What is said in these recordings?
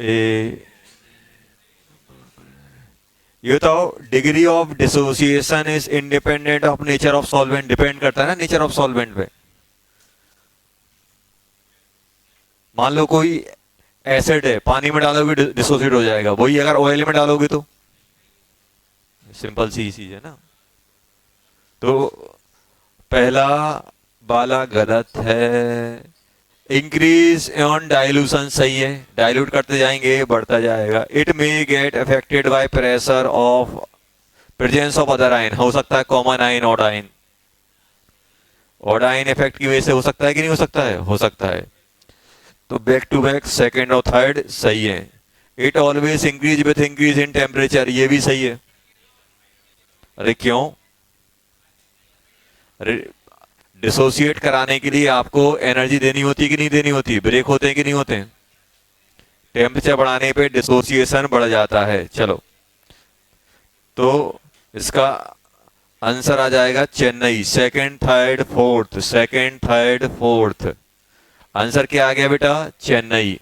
ए, ये तो degree of dissociation is independent of nature of solvent, depend करता है ना नेचर ऑफ सॉल्वेंट पे। मान लो कोई एसिड है, पानी में डालोगे डिसोसिएट हो जाएगा, वही अगर ऑयल में डालोगे तो। सिंपल सी चीज है ना। तो पहला वाला गलत है। इंक्रीज ऑन डाइल्यूशन सही है, डाइल्यूट करते जाएंगे बढ़ता जाएगा। It may get affected by pressure of presence of other ion, हो सकता है कॉमन आयन ओडाइन, ओडाइन इफेक्ट की वजह से हो सकता है कि नहीं हो सकता है, हो सकता है। तो बैक टू बैक सेकंड और थर्ड सही है। It always increase with increase in temperature, ये भी सही है। अरे क्यों? अरे डिसोसिएट कराने के लिए आपको एनर्जी देनी होती है कि नहीं देनी होती, ब्रेक होते हैं कि नहीं होते हैं। टेम्परेचर बढ़ाने पे डिसोसिएशन बढ़ जाता है। चलो, तो इसका आंसर आ जाएगा Chennai, second third fourth, second third fourth. Answer क्या आ गया बेटा? चेन्नई।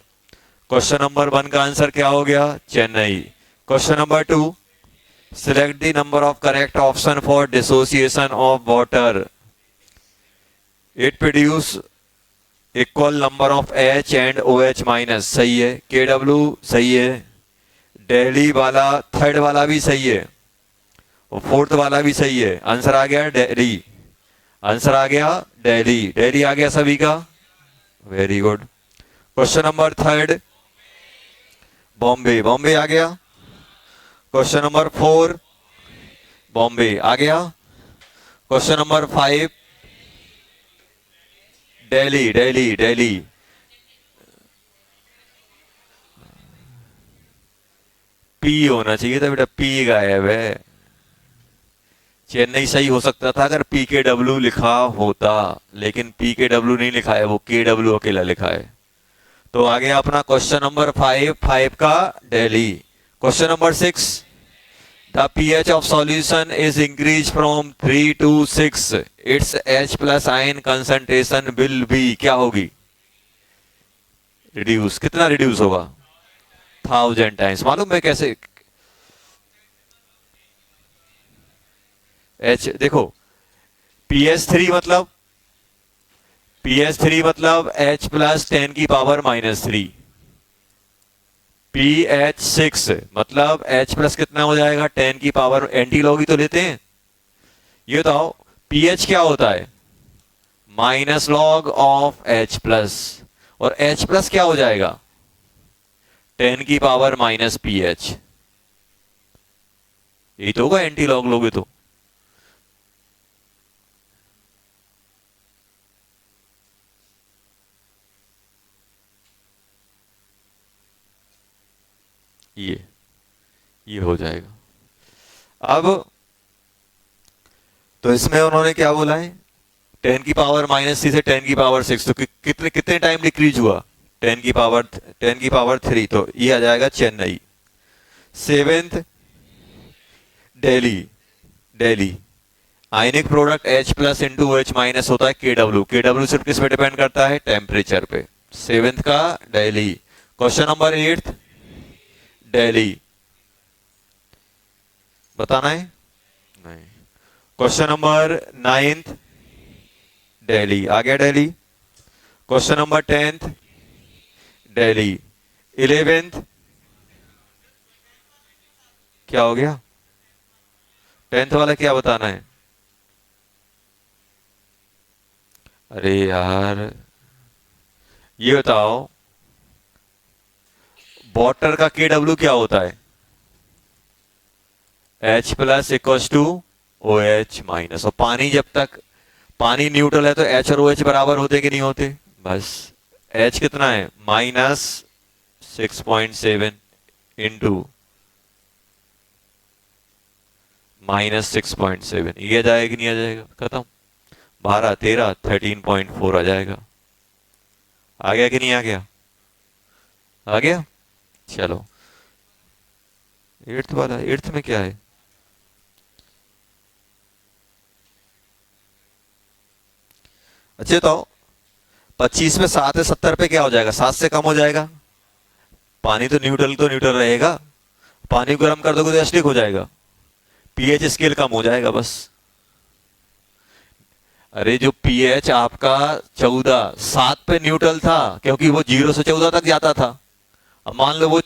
क्वेश्चन नंबर 1 का आंसर क्या हो गया? Chennai. Question number 2, select the number of correct option for dissociation of water. It produce equal number of H and O H minus, सही है। K W सही है। दिल्ली वाला थर्ड वाला भी सही है और फोर्थ वाला भी सही है। आंसर आ गया दिल्ली, आंसर आ गया दिल्ली, दिल्ली आ गया सभी का। Very good. Question number 3, Bombay, Bombay आ गया। क्वेश्चन नंबर 4, बॉम्बे आ गया। Question number 5, Delhi, Delhi, Delhi. P होना चाहिए था बेटा, पी गायब है। चेन्नई सही हो सकता था अगर पी के डब्ल्यू लिखा होता, लेकिन पी के डब्ल्यू नहीं लिखा है, वो के डब्ल्यू अकेला लिखा है। तो आ गया अपना क्वेश्चन नंबर 5, 5 का Delhi. Question number 6, the pH of solution is increased from 3 to 6, its H plus ion concentration will be, क्या होगी? रिड्यूस, कितना रिड्यूस होगा? 1000 टाइम्स। मालूम है कैसे? H देखो, pH3 मतलब, pH3 मतलब H प्लस 10 की पावर -3। pH6 मतलब H प्लस कितना हो जाएगा? 10 की पावर, एंटी लॉग ही तो लेते हैं। ये बताओ pH क्या होता है? Minus log of H plus, और H प्लस क्या हो जाएगा? 10 की पावर -pH। यही तो होगा एंटी लॉग लोगे तो। ये हो जाएगा। अब तो इसमें उन्होंने क्या बोला है? 10 की पावर -3 से 10 की पावर 6, तो कितने कितने टाइम डिक्रीज हुआ? 10 की पावर 3, तो ये आ जाएगा Chennai. 7th, Delhi, Delhi. Ionic product H plus into H minus होता है के डब्ल्यू, के डब्ल्यू सिर्फ किस पे डिपेंड करता है? टेम्परेचर पे। 7th का दिल्ली। क्वेश्चन नंबर 8, दिल्ली, बताना है? नहीं। क्वेश्चन नंबर 9th, दिल्ली, आ गया Delhi. Question number 10th, Delhi. 11th, क्या हो गया? 10th वाला क्या बताना है? अरे यार, ये बताओ वाटर का के डब्ल्यू क्या होता है? H plus equals to O H minus, और पानी जब तक पानी न्यूट्रल है तो H और OH बराबर होते कि नहीं होते? बस H कितना है? -6.7 इंटू -6.7, ये आ जाएगा कि नहीं आ जाएगा? खत्म। 12, 13, 13.4 आ जाएगा। आ गया कि नहीं आ गया? आ गया। चलो, 8th वाला, 8th में क्या है? अच्छा तो 25 में 7 है, 70 पे क्या हो जाएगा? 7 से कम हो जाएगा। पानी तो न्यूट्रल रहेगा। पानी को गर्म कर दोगे तो एसिडिक हो जाएगा, पीएच स्केल कम हो जाएगा बस। अरे जो पीएच आपका 14 7 पे न्यूट्रल था, क्योंकि वो 0 से 14 तक जाता था। अब मान लो वो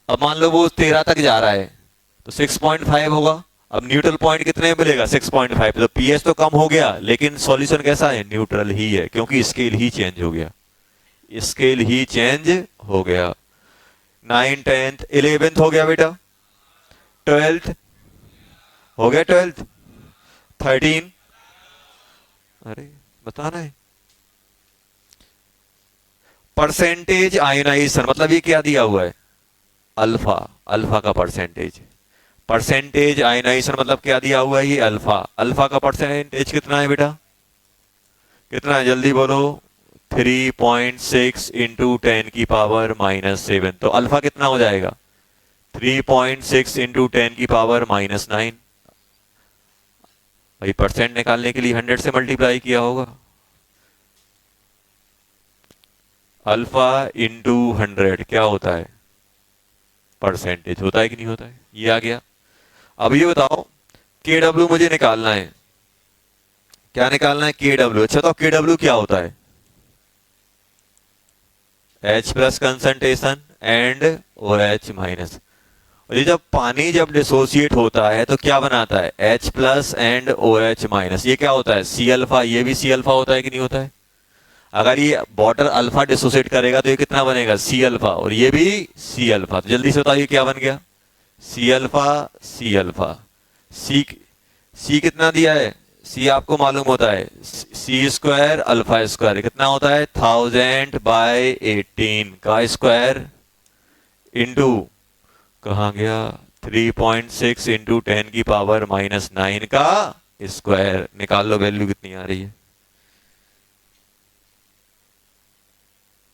अब मान लो वो 13 तक जा रहा है, तो 6.5 होगा। अब न्यूट्रल पॉइंट कितने में मिलेगा? 6.5। तो पीएच तो कम हो गया, लेकिन सॉल्यूशन कैसा है? न्यूट्रल ही है, क्योंकि स्केल ही चेंज हो गया। स्केल ही चेंज हो गया। 9 10th 11th हो गया बेटा, 12th हो गया, 12th 13। अरे बताना है। परसेंटेज आयोनाइजेशन मतलब ये क्या दिया हुआ है? अल्फा। अल्फा का परसेंटेज। परसेंटेज आयोनाइजेशन मतलब क्या दिया हुआ है? ये अल्फा। अल्फा का परसेंटेज कितना है बेटा? कितना है जल्दी बोलो? 3.6 इंटू 10⁻⁻7। तो अल्फा कितना हो जाएगा? 3.6 इंटू 10⁻⁻9। भाई परसेंट निकालने के लिए 100 से मल्टीप्लाई किया होगा। अल्फा इंटू 100 क्या होता है? परसेंटेज होता है कि नहीं होता है? ये आ गया। अब ये बताओ, के डब्ल्यू मुझे निकालना है। क्या निकालना है? K W. अच्छा तो के डब्ल्यू क्या होता है? H plus concentration and O H minus. और ये जब पानी जब डिसोसिएट होता है तो क्या बनाता है? H plus and O H minus. ये क्या होता है? C alpha. ये भी सी अल्फा होता है कि नहीं होता है? अगर ये वाटर अल्फा डिसोसिएट करेगा तो ये कितना बनेगा? C alpha. और ये भी सी अल्फा। तो जल्दी से बताइए क्या बन गया? C alpha C alpha. सी सी कितना दिया है? सी आपको मालूम होता है, सी स्क्वायर अल्फा स्क्वायर कितना होता है? 1000/18 का स्क्वायर इंटू कहाँ गया? 3.6 इंटू 10⁻⁻9 का स्क्वायर। निकाल लो वैल्यू कितनी आ रही है।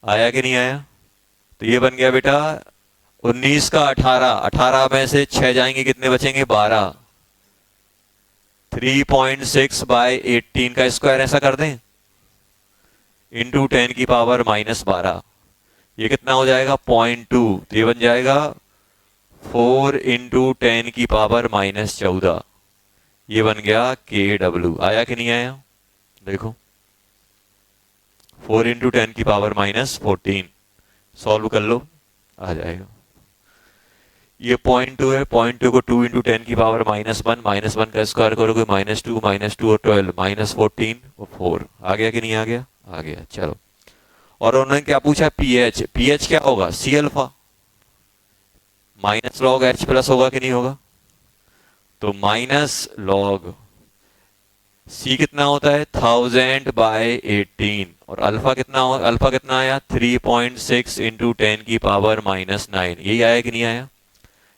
आया कि नहीं आया? तो ये बन गया बेटा 19 का 18। 18 में से 6 जाएंगे, कितने बचेंगे? 12। 3.6/18 का स्क्वायर ऐसा कर दें इंटू 10⁻⁻12। ये कितना हो जाएगा? 0.2। तो ये बन जाएगा 4 इंटू 10⁻⁻14। ये बन गया के डब्ल्यू। आया कि नहीं आया? देखो 4 इंटू 10⁻⁻14 सॉल्व कर लो, आ जाएगा। ये 0.2 है, 0.2 को 2 इंटू 10⁻⁻1, -1 का स्क्वायर करोगे -2 -2 और 12 -14 और 4। आ गया कि नहीं आ गया? आ गया। चलो, और उन्होंने क्या पूछा? पीएच। पीएच क्या होगा? C alpha minus log H plus होगा कि नहीं होगा? तो माइनस लॉग सी कितना होता है? 1000/18। और अल्फा कितना हो? अल्फा कितना आया? 3.6 इंटू 10⁻⁻9। यही आया कि नहीं आया?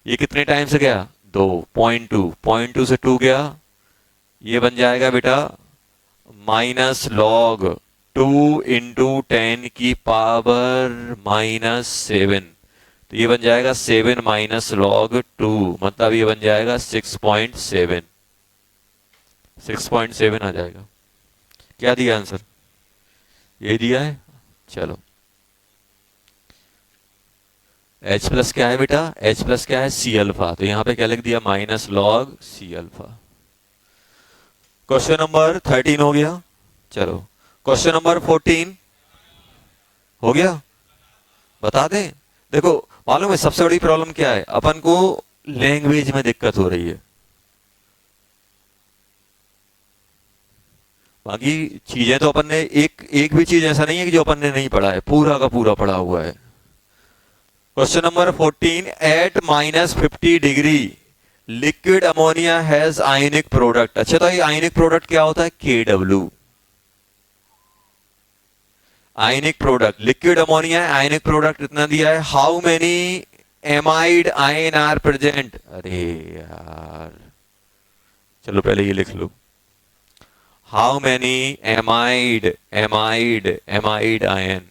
ये कितने टाइम से गया? 2। 0.2 से 2 गया, ये बन जाएगा बेटा -log 2 इंटू 10⁻⁻7। तो ये बन जाएगा 7 -log 2, मतलब ये बन जाएगा 6.7। 6.7 आ जाएगा। क्या दिया आंसर? ये दिया है। चलो, H प्लस क्या है बेटा? H प्लस क्या है? C alpha. तो यहां पे क्या लिख दिया? -log C alpha. Question number 13 हो गया। चलो, क्वेश्चन नंबर 14 हो गया। बता दें? देखो, मालूम है सबसे बड़ी प्रॉब्लम क्या है? अपन को लैंग्वेज में दिक्कत हो रही है। बाकी चीजें तो अपन ने एक एक भी चीज ऐसा नहीं है कि जो अपन ने नहीं पढ़ा है, पूरा का पूरा पढ़ा हुआ है। Question number 14, at -50 degree liquid ammonia has ionic product. अच्छा, तो ये आयनिक प्रोडक्ट क्या होता है? K W. Ionic product, liquid ammonia ionic product इतना दिया है। How many amide ion are present? अरे यार, चलो पहले ये लिख लो। How many amide amide amide ion.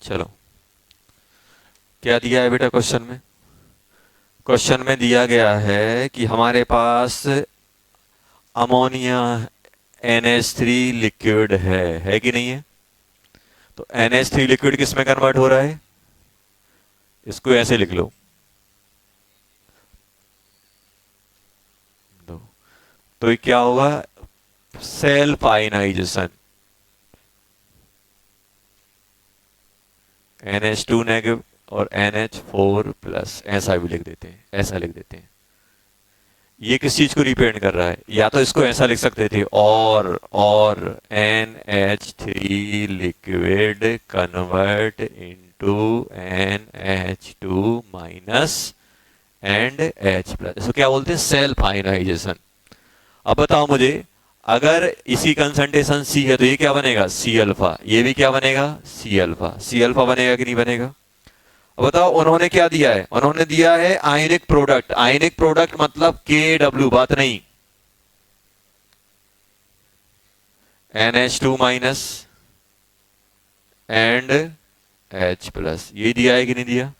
चलो, क्या दिया है बेटा क्वेश्चन में? क्वेश्चन में दिया गया है कि हमारे पास अमोनिया NH3 लिक्विड है कि नहीं है? तो NH3 लिक्विड किस में कन्वर्ट हो रहा है? इसको ऐसे लिख लो, तो ये क्या होगा? सेल्फ आयनाइजेशन, NH2 नेगेटिव और NH4 प्लस, ऐसा भी लिख देते हैं, ऐसा लिख देते हैं। ये किस चीज को रिप्रेजेंट कर रहा है? या तो इसको ऐसा लिख सकते थे, और NH3 liquid convert into NH2 minus and H plus, इसको क्या बोलते हैं? Self ionisation. अब बताओ मुझे, अगर इसी कंसंट्रेशन C है तो ये क्या बनेगा? C alpha. ये भी क्या बनेगा? C alpha. C अल्फा बनेगा कि नहीं बनेगा? अब बताओ, उन्होंने क्या दिया है? उन्होंने दिया है आयनिक प्रोडक्ट। आयनिक प्रोडक्ट मतलब KW, बात नहीं, NH2 minus and H plus, ये दिया है कि नहीं दिया?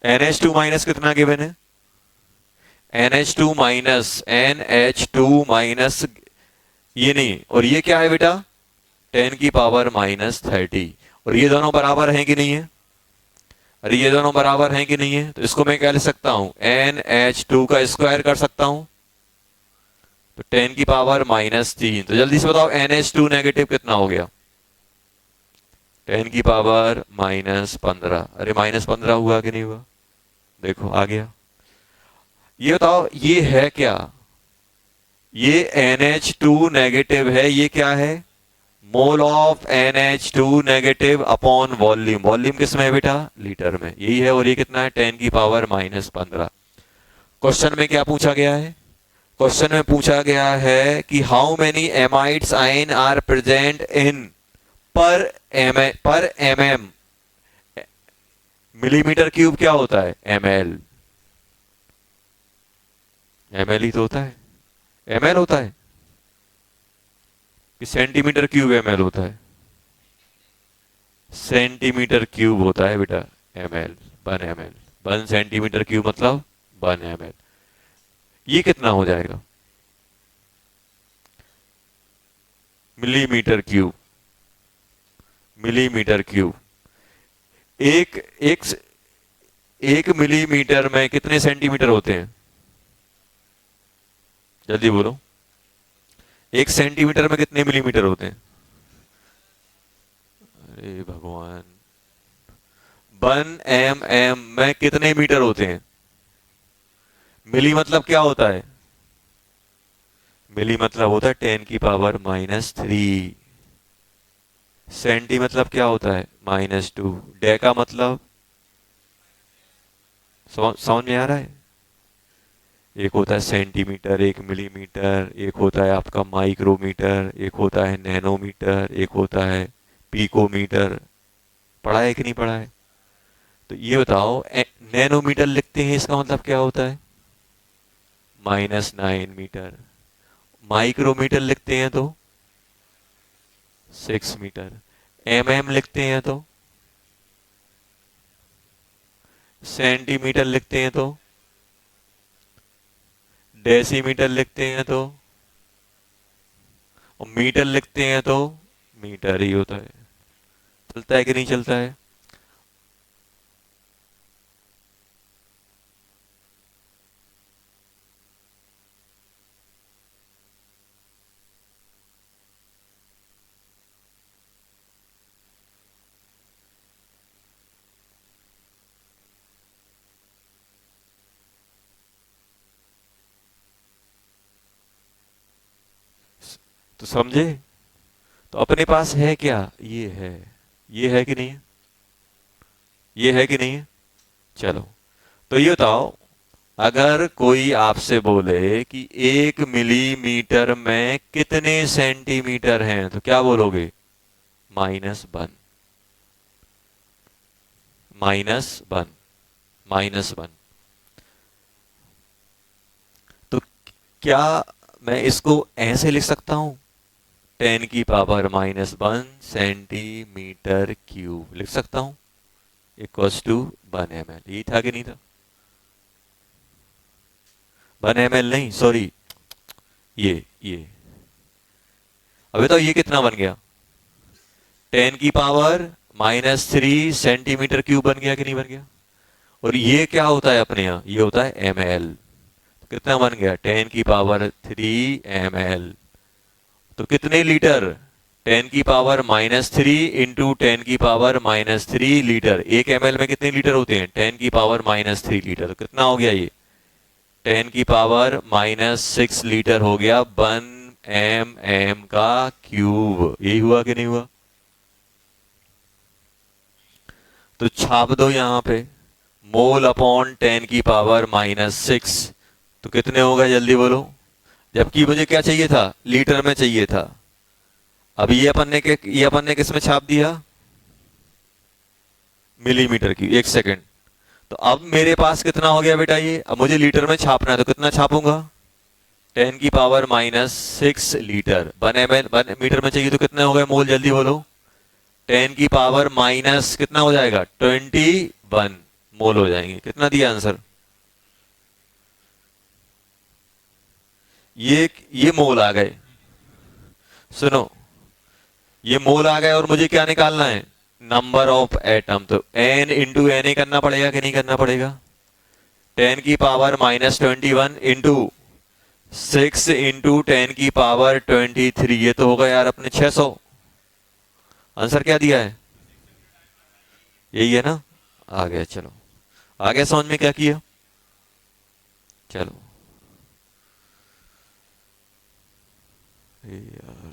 NH2 माइनस कितना गिवन है? NH2 माइनस NH2 माइनस, ये नहीं, और ये क्या है बेटा? 10 की पावर -30। और ये दोनों बराबर हैं कि नहीं है? अरे ये दोनों बराबर हैं कि नहीं है? तो इसको मैं क्या लिख सकता हूं? NH2 का स्क्वायर कर सकता हूं, तो 10 की पावर -3। तो जल्दी से बताओ NH2 नेगेटिव कितना हो गया? 10 की पावर -15। अरे -15 हुआ कि नहीं हुआ? देखो आ गया। ये बताओ, ये है क्या? ये NH2 नेगेटिव है, ये क्या है? Mole of NH2 negative upon volume. Volume किस में है बेटा? लीटर में, यही है। और ये कितना है? 10 की पावर -15। क्वेश्चन में क्या पूछा गया है? क्वेश्चन में पूछा गया है कि how many amides ion are present in per mm। Millimetre cube क्या होता है? ml। ml ही तो होता है, ml होता है कि सेंटीमीटर क्यूब ml होता है? सेंटीमीटर क्यूब होता है बेटा ml, 1 ml। 1 सेंटीमीटर क्यूब मतलब 1 ml। ये कितना हो जाएगा? Millimetre cube. मिलीमीटर क्यूब, एक एक एक मिलीमीटर में कितने सेंटीमीटर होते हैं? जल्दी बोलो, 1 सेंटीमीटर में कितने मिलीमीटर होते हैं? अरे भगवान, 1 mm में कितने मीटर होते हैं? मिली मतलब क्या होता है? मिली मतलब होता है 10 की पावर -3। सेंटी मतलब क्या होता है? -2। डेका मतलब, समझ में आ रहा है? एक होता है सेंटीमीटर, एक मिलीमीटर, एक होता है आपका माइक्रोमीटर, एक होता है नैनोमीटर, एक होता है पीकोमीटर। पढ़ा है कि नहीं पढ़ा है? तो ये बताओ, नैनोमीटर लिखते हैं, इसका मतलब क्या होता है? -9 मीटर। माइक्रोमीटर लिखते हैं तो 6 मीटर। mm लिखते हैं तो, सेंटीमीटर लिखते हैं तो, डेसीमीटर लिखते हैं तो, और मीटर लिखते हैं तो मीटर ही होता है। चलता है कि नहीं चलता है? तो समझे? तो अपने पास है क्या? ये है। ये है कि नहीं है? ये है कि नहीं है? चलो, तो ये बताओ, अगर कोई आपसे बोले कि 1 मिलीमीटर में कितने सेंटीमीटर हैं, तो क्या बोलोगे? -1। -1। -1। तो क्या मैं इसको ऐसे लिख सकता हूं? 10⁻⁻1 सेंटीमीटर क्यूब लिख सकता हूं, इक्वल्स टू 1 ml। यही था कि नहीं था? 1 ml नहीं, सॉरी, ये अबे तो ये कितना बन गया? 10⁻³ सेंटीमीटर क्यूब बन गया कि नहीं बन गया? और ये क्या होता है अपने यहाँ? ये होता है ml। कितना बन गया? 10⁻³ ml। तो कितने लीटर? 10⁻³ into 10⁻³ litre. 1 ml में कितने लीटर होते हैं? 10⁻³ लीटर। तो कितना हो गया ये? 10⁻⁻6 लीटर हो गया 1 mm का क्यूब। यही हुआ कि नहीं हुआ? तो छाप दो यहां पे, मोल अपॉन 10⁻⁻6। तो कितने हो गए जल्दी बोलो? जबकि मुझे क्या चाहिए था? लीटर में चाहिए था। अब ये अपन ने किस में छाप दिया? मिलीमीटर की। एक सेकंड। तो अब मेरे पास कितना हो गया बेटा ये? अब मुझे लीटर में छापना है, तो कितना छापूंगा? 10⁻⁻6 लीटर। 1 मीटर में चाहिए, तो कितने हो गए मोल? जल्दी बोलो। 10⁻⁻ कितना हो जाएगा? 21 मोल हो जाएंगे। कितना दिया आंसर? ये मोल आ गए। सुनो, ये मोल आ गए और मुझे क्या निकालना है? Number of atom. तो n इंटू एन ए करना पड़ेगा कि नहीं करना पड़ेगा? 10⁻⁻21 इंटू 6 इंटू 10⁻23। ये तो होगा यार अपने 600। आंसर क्या दिया है? यही है ना? आ गया। चलो, आ गया समझ में क्या किया? चलो यार,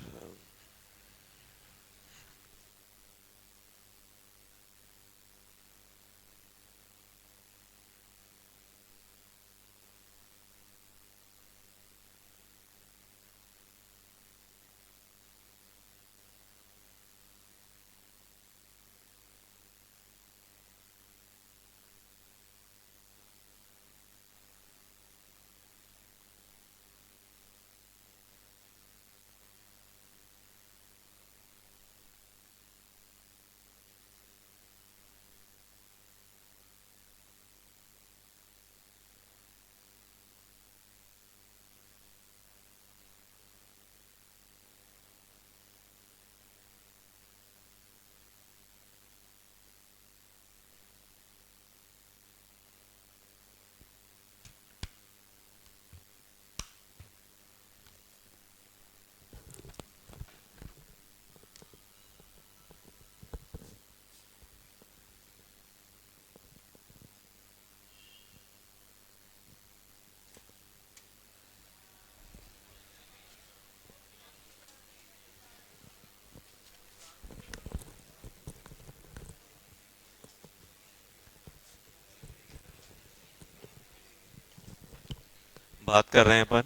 बात कर रहे हैं अपन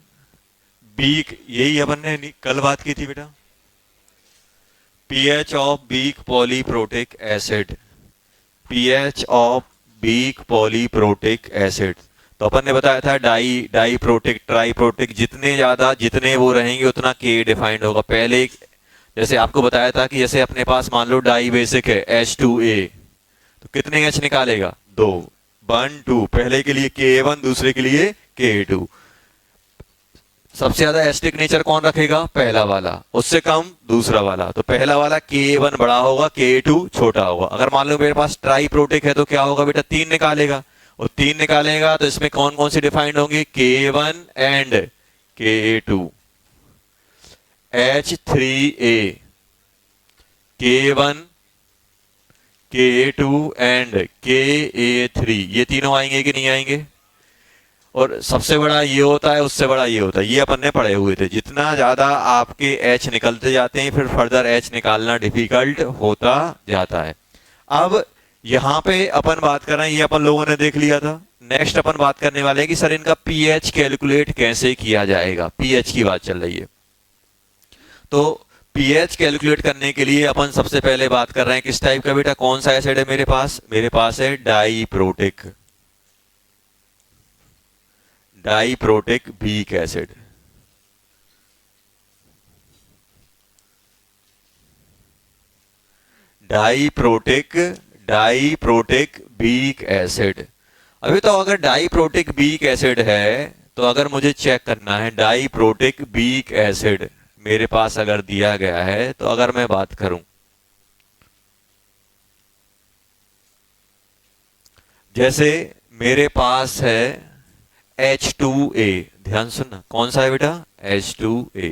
बीक। यही अपन ने कल बात की थी बेटा। PH of weak polyprotic acid. PH of weak polyprotic acid. तो अपन ने बताया था डाई प्रोटिक, ट्राई प्रोटिक, जितने ज्यादा जितने वो रहेंगे उतना के डिफाइंड होगा। पहले जैसे आपको बताया था कि जैसे अपने पास मान लो डाई बेसिक है H2A, तो कितने H निकालेगा? 2। 1 2। पहले के लिए Ka1, दूसरे के लिए Ka2। सबसे ज्यादा एसिडिक नेचर कौन रखेगा? पहला वाला। उससे कम दूसरा वाला। तो पहला वाला Ka1 बड़ा होगा, Ka2 छोटा होगा। अगर मान लो मेरे पास ट्राई प्रोटिक है तो क्या होगा बेटा? 3 निकालेगा। और 3 निकालेगा तो इसमें कौन कौन सी डिफाइंड होंगी? Ka1 and Ka2। H3A, Ka1, Ka2 and Ka3। ये तीनों आएंगे कि नहीं आएंगे? और सबसे बड़ा ये होता है, उससे बड़ा ये होता है। ये अपन ने पढ़े हुए थे। जितना ज्यादा आपके H निकलते जाते हैं, फिर फर्दर H निकालना डिफिकल्ट होता जाता है। अब यहाँ पे अपन बात कर रहे हैं, ये अपन लोगों ने देख लिया था। नेक्स्ट अपन बात करने वाले हैं कि सर इनका पीएच कैलकुलेट कैसे किया जाएगा। पीएच की बात चल रही है। तो पीएच कैलकुलेट करने के लिए अपन सबसे पहले बात कर रहे हैं किस टाइप का बेटा? कौन सा एसिड है मेरे पास? मेरे पास है diprotic, diprotic weak acid. Diprotic diprotic weak acid. अभी तो अगर डाईप्रोटिक बीक एसिड है तो अगर मुझे चेक करना है डाईप्रोटिक बीक एसिड मेरे पास अगर दिया गया है, तो अगर मैं बात करूं, जैसे मेरे पास है H2A, ध्यान सुनना, कौन सा है बेटा, H2A।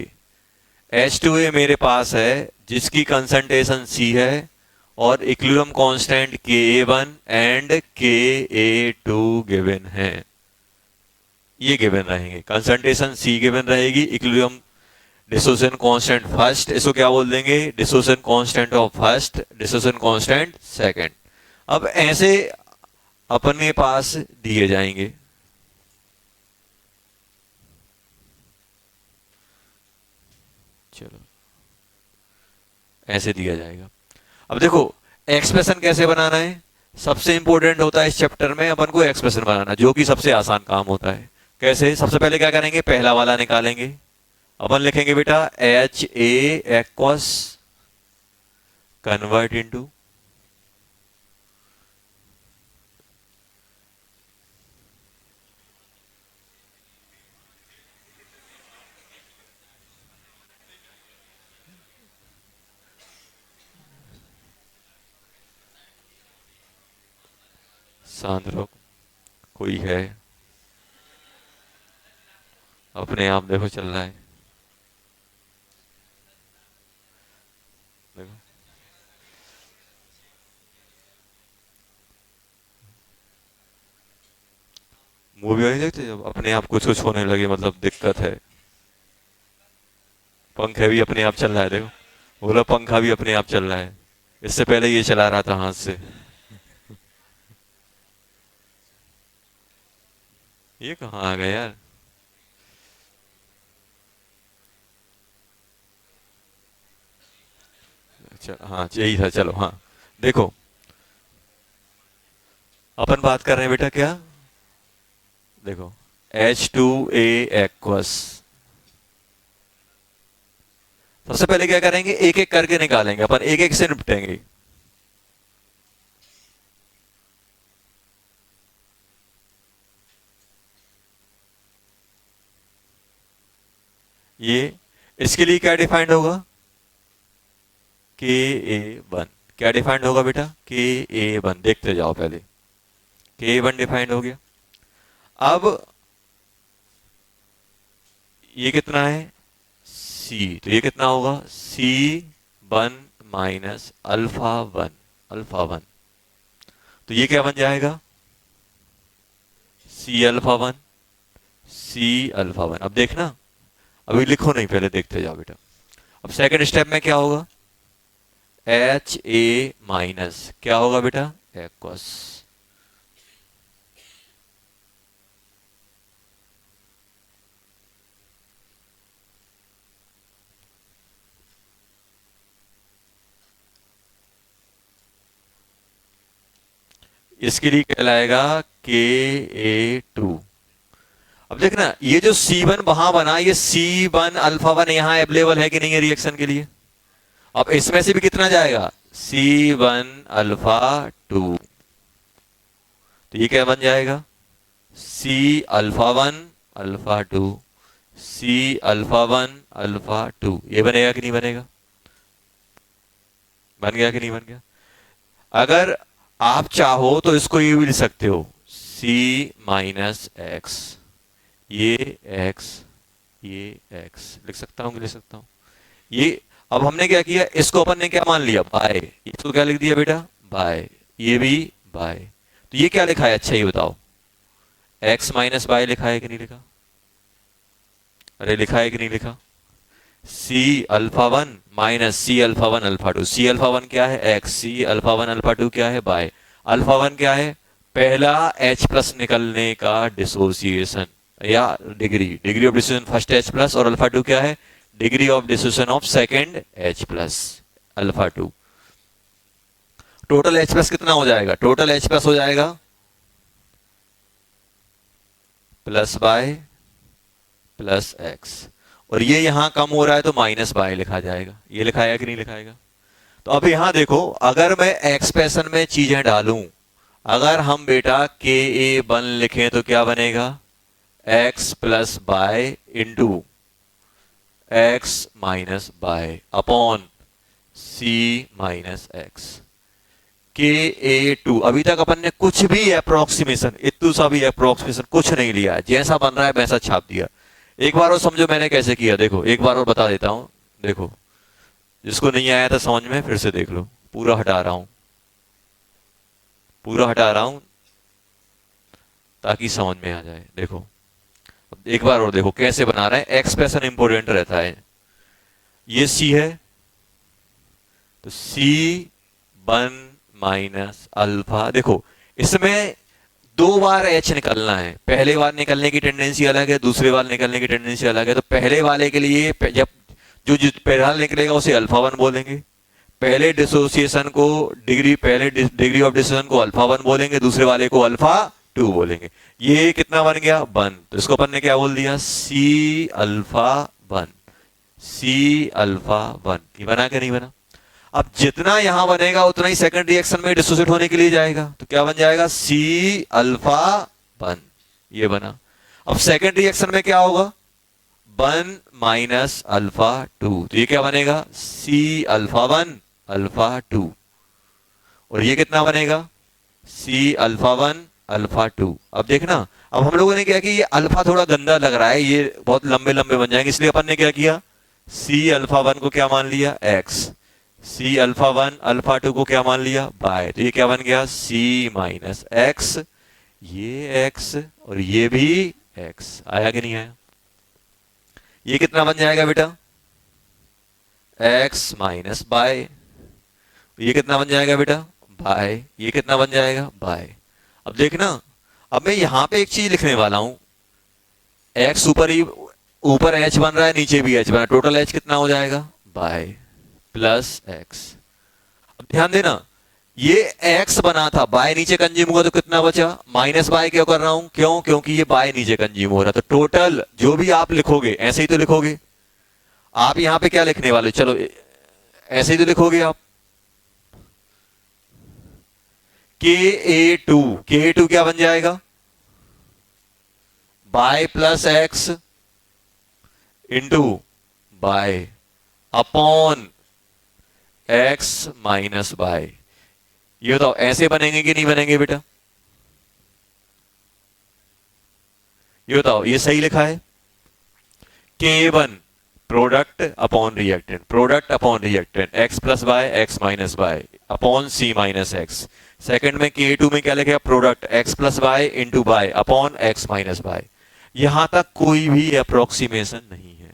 H2A मेरे पास है जिसकी कंसंट्रेशन C है और equilibrium constant Ka1 and Ka2 given है। ये गिवन रहेंगे, कंसंट्रेशन C गिवन रहेगी, इक्विलिब्रियम डिसोसिएशन कांस्टेंट फर्स्ट, इसको क्या बोल देंगे, dissociation constant of first, dissociation constant second. अब ऐसे अपने पास दिए जाएंगे। चलो ऐसे दिया जाएगा। अब देखो एक्सप्रेशन कैसे बनाना है, सबसे इंपॉर्टेंट होता है इस चैप्टर में अपन को एक्सप्रेशन बनाना, जो कि सबसे आसान काम होता है। कैसे, सबसे पहले क्या करेंगे, पहला वाला निकालेंगे। अपन लिखेंगे बेटा H A aqueous convert into, सांद्रो कोई है, अपने आप देखो चल रहा है, देखो मूवी नहीं देखते जब अपने आप कुछ कुछ होने लगे, मतलब दिक्कत है। पंखा भी अपने आप चल रहा है, देखो बोला पंखा भी अपने आप चल रहा है, इससे पहले ये चला रहा था हाथ से। ये कहाँ आ गया यार, अच्छा हाँ यही था, चलो हाँ। देखो अपन बात कर रहे हैं बेटा क्या, देखो H2A एक्वस, सबसे पहले क्या करेंगे, एक एक करके निकालेंगे अपन, एक एक से निपटेंगे। ये इसके लिए क्या डिफाइंड होगा, Ka1, क्या डिफाइंड होगा बेटा, Ka1, देखते जाओ पहले, Ka1 डिफाइंड हो गया। अब ये कितना है C, तो ये कितना होगा C1 माइनस अल्फा 1, अल्फा 1, तो ये क्या बन जाएगा C α 1, C α 1। अब देखना, अभी लिखो नहीं, पहले देखते जाओ बेटा। अब सेकंड स्टेप में क्या होगा, Ha माइनस क्या होगा बेटा, एक्वस, इसके लिए कहलाएगा Ka2। अब देखना ये जो C1 वहां बना, ये C1 α 1 यहां अवेलेबल है कि नहीं है रिएक्शन के लिए। अब इसमें से भी कितना जाएगा, C1 α 2, तो ये क्या बन जाएगा C α 1 α 2, C α 1 α 2, ये बनेगा कि नहीं बनेगा, बन गया कि नहीं बन गया। अगर आप चाहो तो इसको ये भी लिख सकते हो C माइनस एक्स, ये x, ये x लिख सकता हूं कि लिख सकता हूं ये। अब हमने क्या किया, इसको अपन ने क्या मान लिया, बाय, इसको क्या लिख दिया बेटा, बाय, ये भी बाय, तो ये क्या लिखा है, अच्छा ये बताओ, x माइनस बाय लिखा है कि नहीं लिखा, अरे लिखा है कि नहीं लिखा, C α 1 माइनस C α 1 α 2, C α 1 क्या है x, C α 1 α 2 क्या है बाय, α 1 क्या है, पहला H प्लस निकलने का डिसोसिएशन या degree, degree of dissociation first H plus, और α 2 क्या है, degree of dissociation of second H plus, α 2। Total H plus कितना हो जाएगा, टोटल H प्लस हो जाएगा प्लस बाय प्लस एक्स, और ये यहां कम हो रहा है तो माइनस बाय लिखा जाएगा, ये लिखाएगा कि नहीं लिखाएगा। तो अब यहां देखो, अगर मैं एक्सप्रेशन में चीजें डालूं, अगर हम बेटा के ए वन लिखें तो क्या बनेगा, X plus Y into X minus Y upon C minus X K A to. अभी तक अपन ने कुछ भी अप्रोक्सीमेशन, इतू सा भी अप्रोक्सीमेशन कुछ नहीं लिया, जैसा बन रहा है वैसा छाप दिया। एक बार और समझो मैंने कैसे किया, देखो एक बार और बता देता हूं। देखो, जिसको नहीं आया था समझ में फिर से देख लो, पूरा हटा रहा हूं, पूरा हटा रहा हूं ताकि समझ में आ जाए। देखो एक बार और देखो कैसे बना रहे हैं, एक्सप्रेशन इंपोर्टेंट रहता है। ये सी है तो सी वन माइनस अल्फा, देखो इसमें दो बार एच निकलना है, पहले बार निकलने की टेंडेंसी अलग है, दूसरे बार निकलने की टेंडेंसी अलग है। तो पहले वाले के लिए जब जो पहला निकलेगा उसे अल्फा वन बोलेंगे, पहले डिसोसिएशन को डिग्री, पहले डिग्री ऑफ डिसोसिएशन को अल्फा वन बोलेंगे, दूसरे वाले को अल्फा टू बोलेंगे। ये कितना बन गया, वन। तो इसको अपन ने क्या बोल दिया, C alpha one, C alpha one. ये बना क्या नहीं बना। अब जितना यहां बनेगा उतना ही सेकंड रिएक्शन में डिसोसिएट होने के लिए जाएगा, तो क्या बन जाएगा, सी अल्फा वन। ये बना। अब सेकंड रिएक्शन में क्या होगा, वन माइनस अल्फा टू, तो ये क्या बनेगा, C alpha one alpha two. और ये कितना बनेगा, C alpha one alpha two. अब देखना, अब हम लोगों ने क्या किया, ये अल्फा थोड़ा गंदा लग रहा है, ये बहुत लंबे लंबे बन जाएंगे, इसलिए अपन ने क्या किया, सी अल्फा वन को क्या मान लिया, X, C alpha one alpha two को क्या मान लिया, बाय। तो ये क्या बन गया, सी माइनस एक्स, ये एक्स और ये भी एक्स। आया कि नहीं आया। ये कितना बन जाएगा बेटा, एक्स माइनस बाय। ये कितना बन जाएगा बेटा, बाय। ये कितना बन जाएगा, बाय। अब देखना, अब मैं यहां पे एक चीज लिखने वाला हूं, एक्स ऊपर ही, ऊपर एच बन रहा है, नीचे भी एच बन रहा है, टोटल एच कितना हो जाएगा, बाय प्लस एक्स। अब ध्यान देना, ये एक्स बना था, बाय नीचे कंज्यूम हुआ तो कितना बचा, माइनस बाय। क्यों कर रहा हूं, क्यों, क्योंकि ये बाय नीचे कंज्यूम हो रहा। तो टोटल जो भी आप लिखोगे ऐसे ही तो लिखोगे आप, यहां पे क्या लिखने वाले, चलो ऐसे ही तो लिखोगे आप, के ए टू, के ए टू क्या बन जाएगा, Y plus X into Y upon X minus bye. ये बताओ ऐसे बनेंगे कि नहीं बनेंगे बेटा, ये बताओ, ये सही लिखा है, K one product upon reactant, product upon reactant, X plus Y X minus Y upon C minus X. Second में के टू में क्या लिखेगा, product X plus Y into Y upon X minus Y. यहां तक कोई भी approximation नहीं है,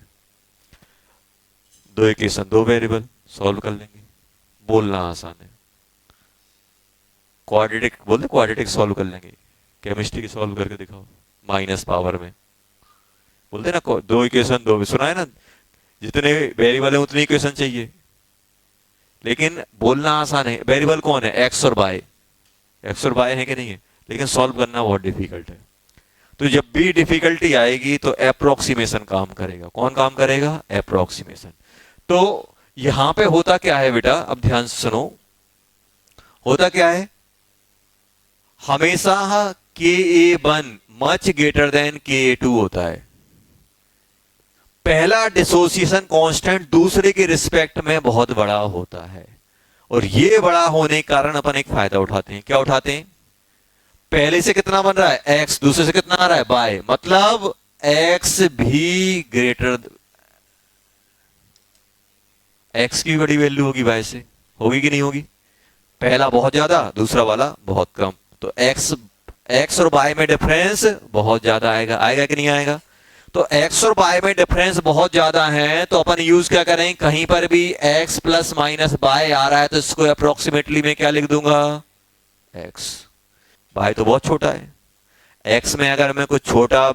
दो इक्वेशन दो वेरिएबल सॉल्व कर लेंगे, बोलना आसान है। क्वाड्रेटिक बोलते, क्वाड्रेटिक सॉल्व कर लेंगे, केमिस्ट्री की सॉल्व करके दिखाओ माइनस पावर में, बोलते ना दो इक्वेशन दो, सुना है ना, जितने वेरिएबल है उतनी इक्वेशन चाहिए, लेकिन बोलना आसान है। वेरिएबल कौन है, एक्स और बाय, एक्स और बाय है कि नहीं है, लेकिन सॉल्व करना बहुत डिफिकल्ट है। तो जब भी डिफिकल्टी आएगी तो अप्रोक्सीमेशन काम करेगा। कौन काम करेगा, अप्रोक्सीमेशन। तो यहां पे होता क्या है बेटा, अब ध्यान से सुनो, होता क्या है, हमेशा के ए वन मच ग्रेटर देन के ए टू होता है। पहला डिसोसिएशन कांस्टेंट दूसरे के रिस्पेक्ट में बहुत बड़ा होता है, और ये बड़ा होने के कारण अपन एक फायदा उठाते हैं। क्या उठाते हैं, पहले से कितना बन रहा है, एक्स, दूसरे से कितना आ रहा है, बाय, मतलब एक्स भी ग्रेटर, एक्स की बड़ी वैल्यू होगी बाय से, होगी कि नहीं होगी, पहला बहुत ज्यादा दूसरा वाला बहुत कम, तो एक्स, एक्स और बाय में डिफरेंस बहुत ज्यादा आएगा, आएगा कि नहीं आएगा। तो एक्स और बाय में डिफरेंस बहुत ज्यादा है, तो अपन यूज क्या करें, कहीं पर भी एक्स प्लस माइनस बाय आ रहा है तो इसको अप्रोक्सीमेटली में क्या लिख दूंगा, एक्स। बाय तो बहुत छोटा है, एक्स में अगर मैं कुछ छोटा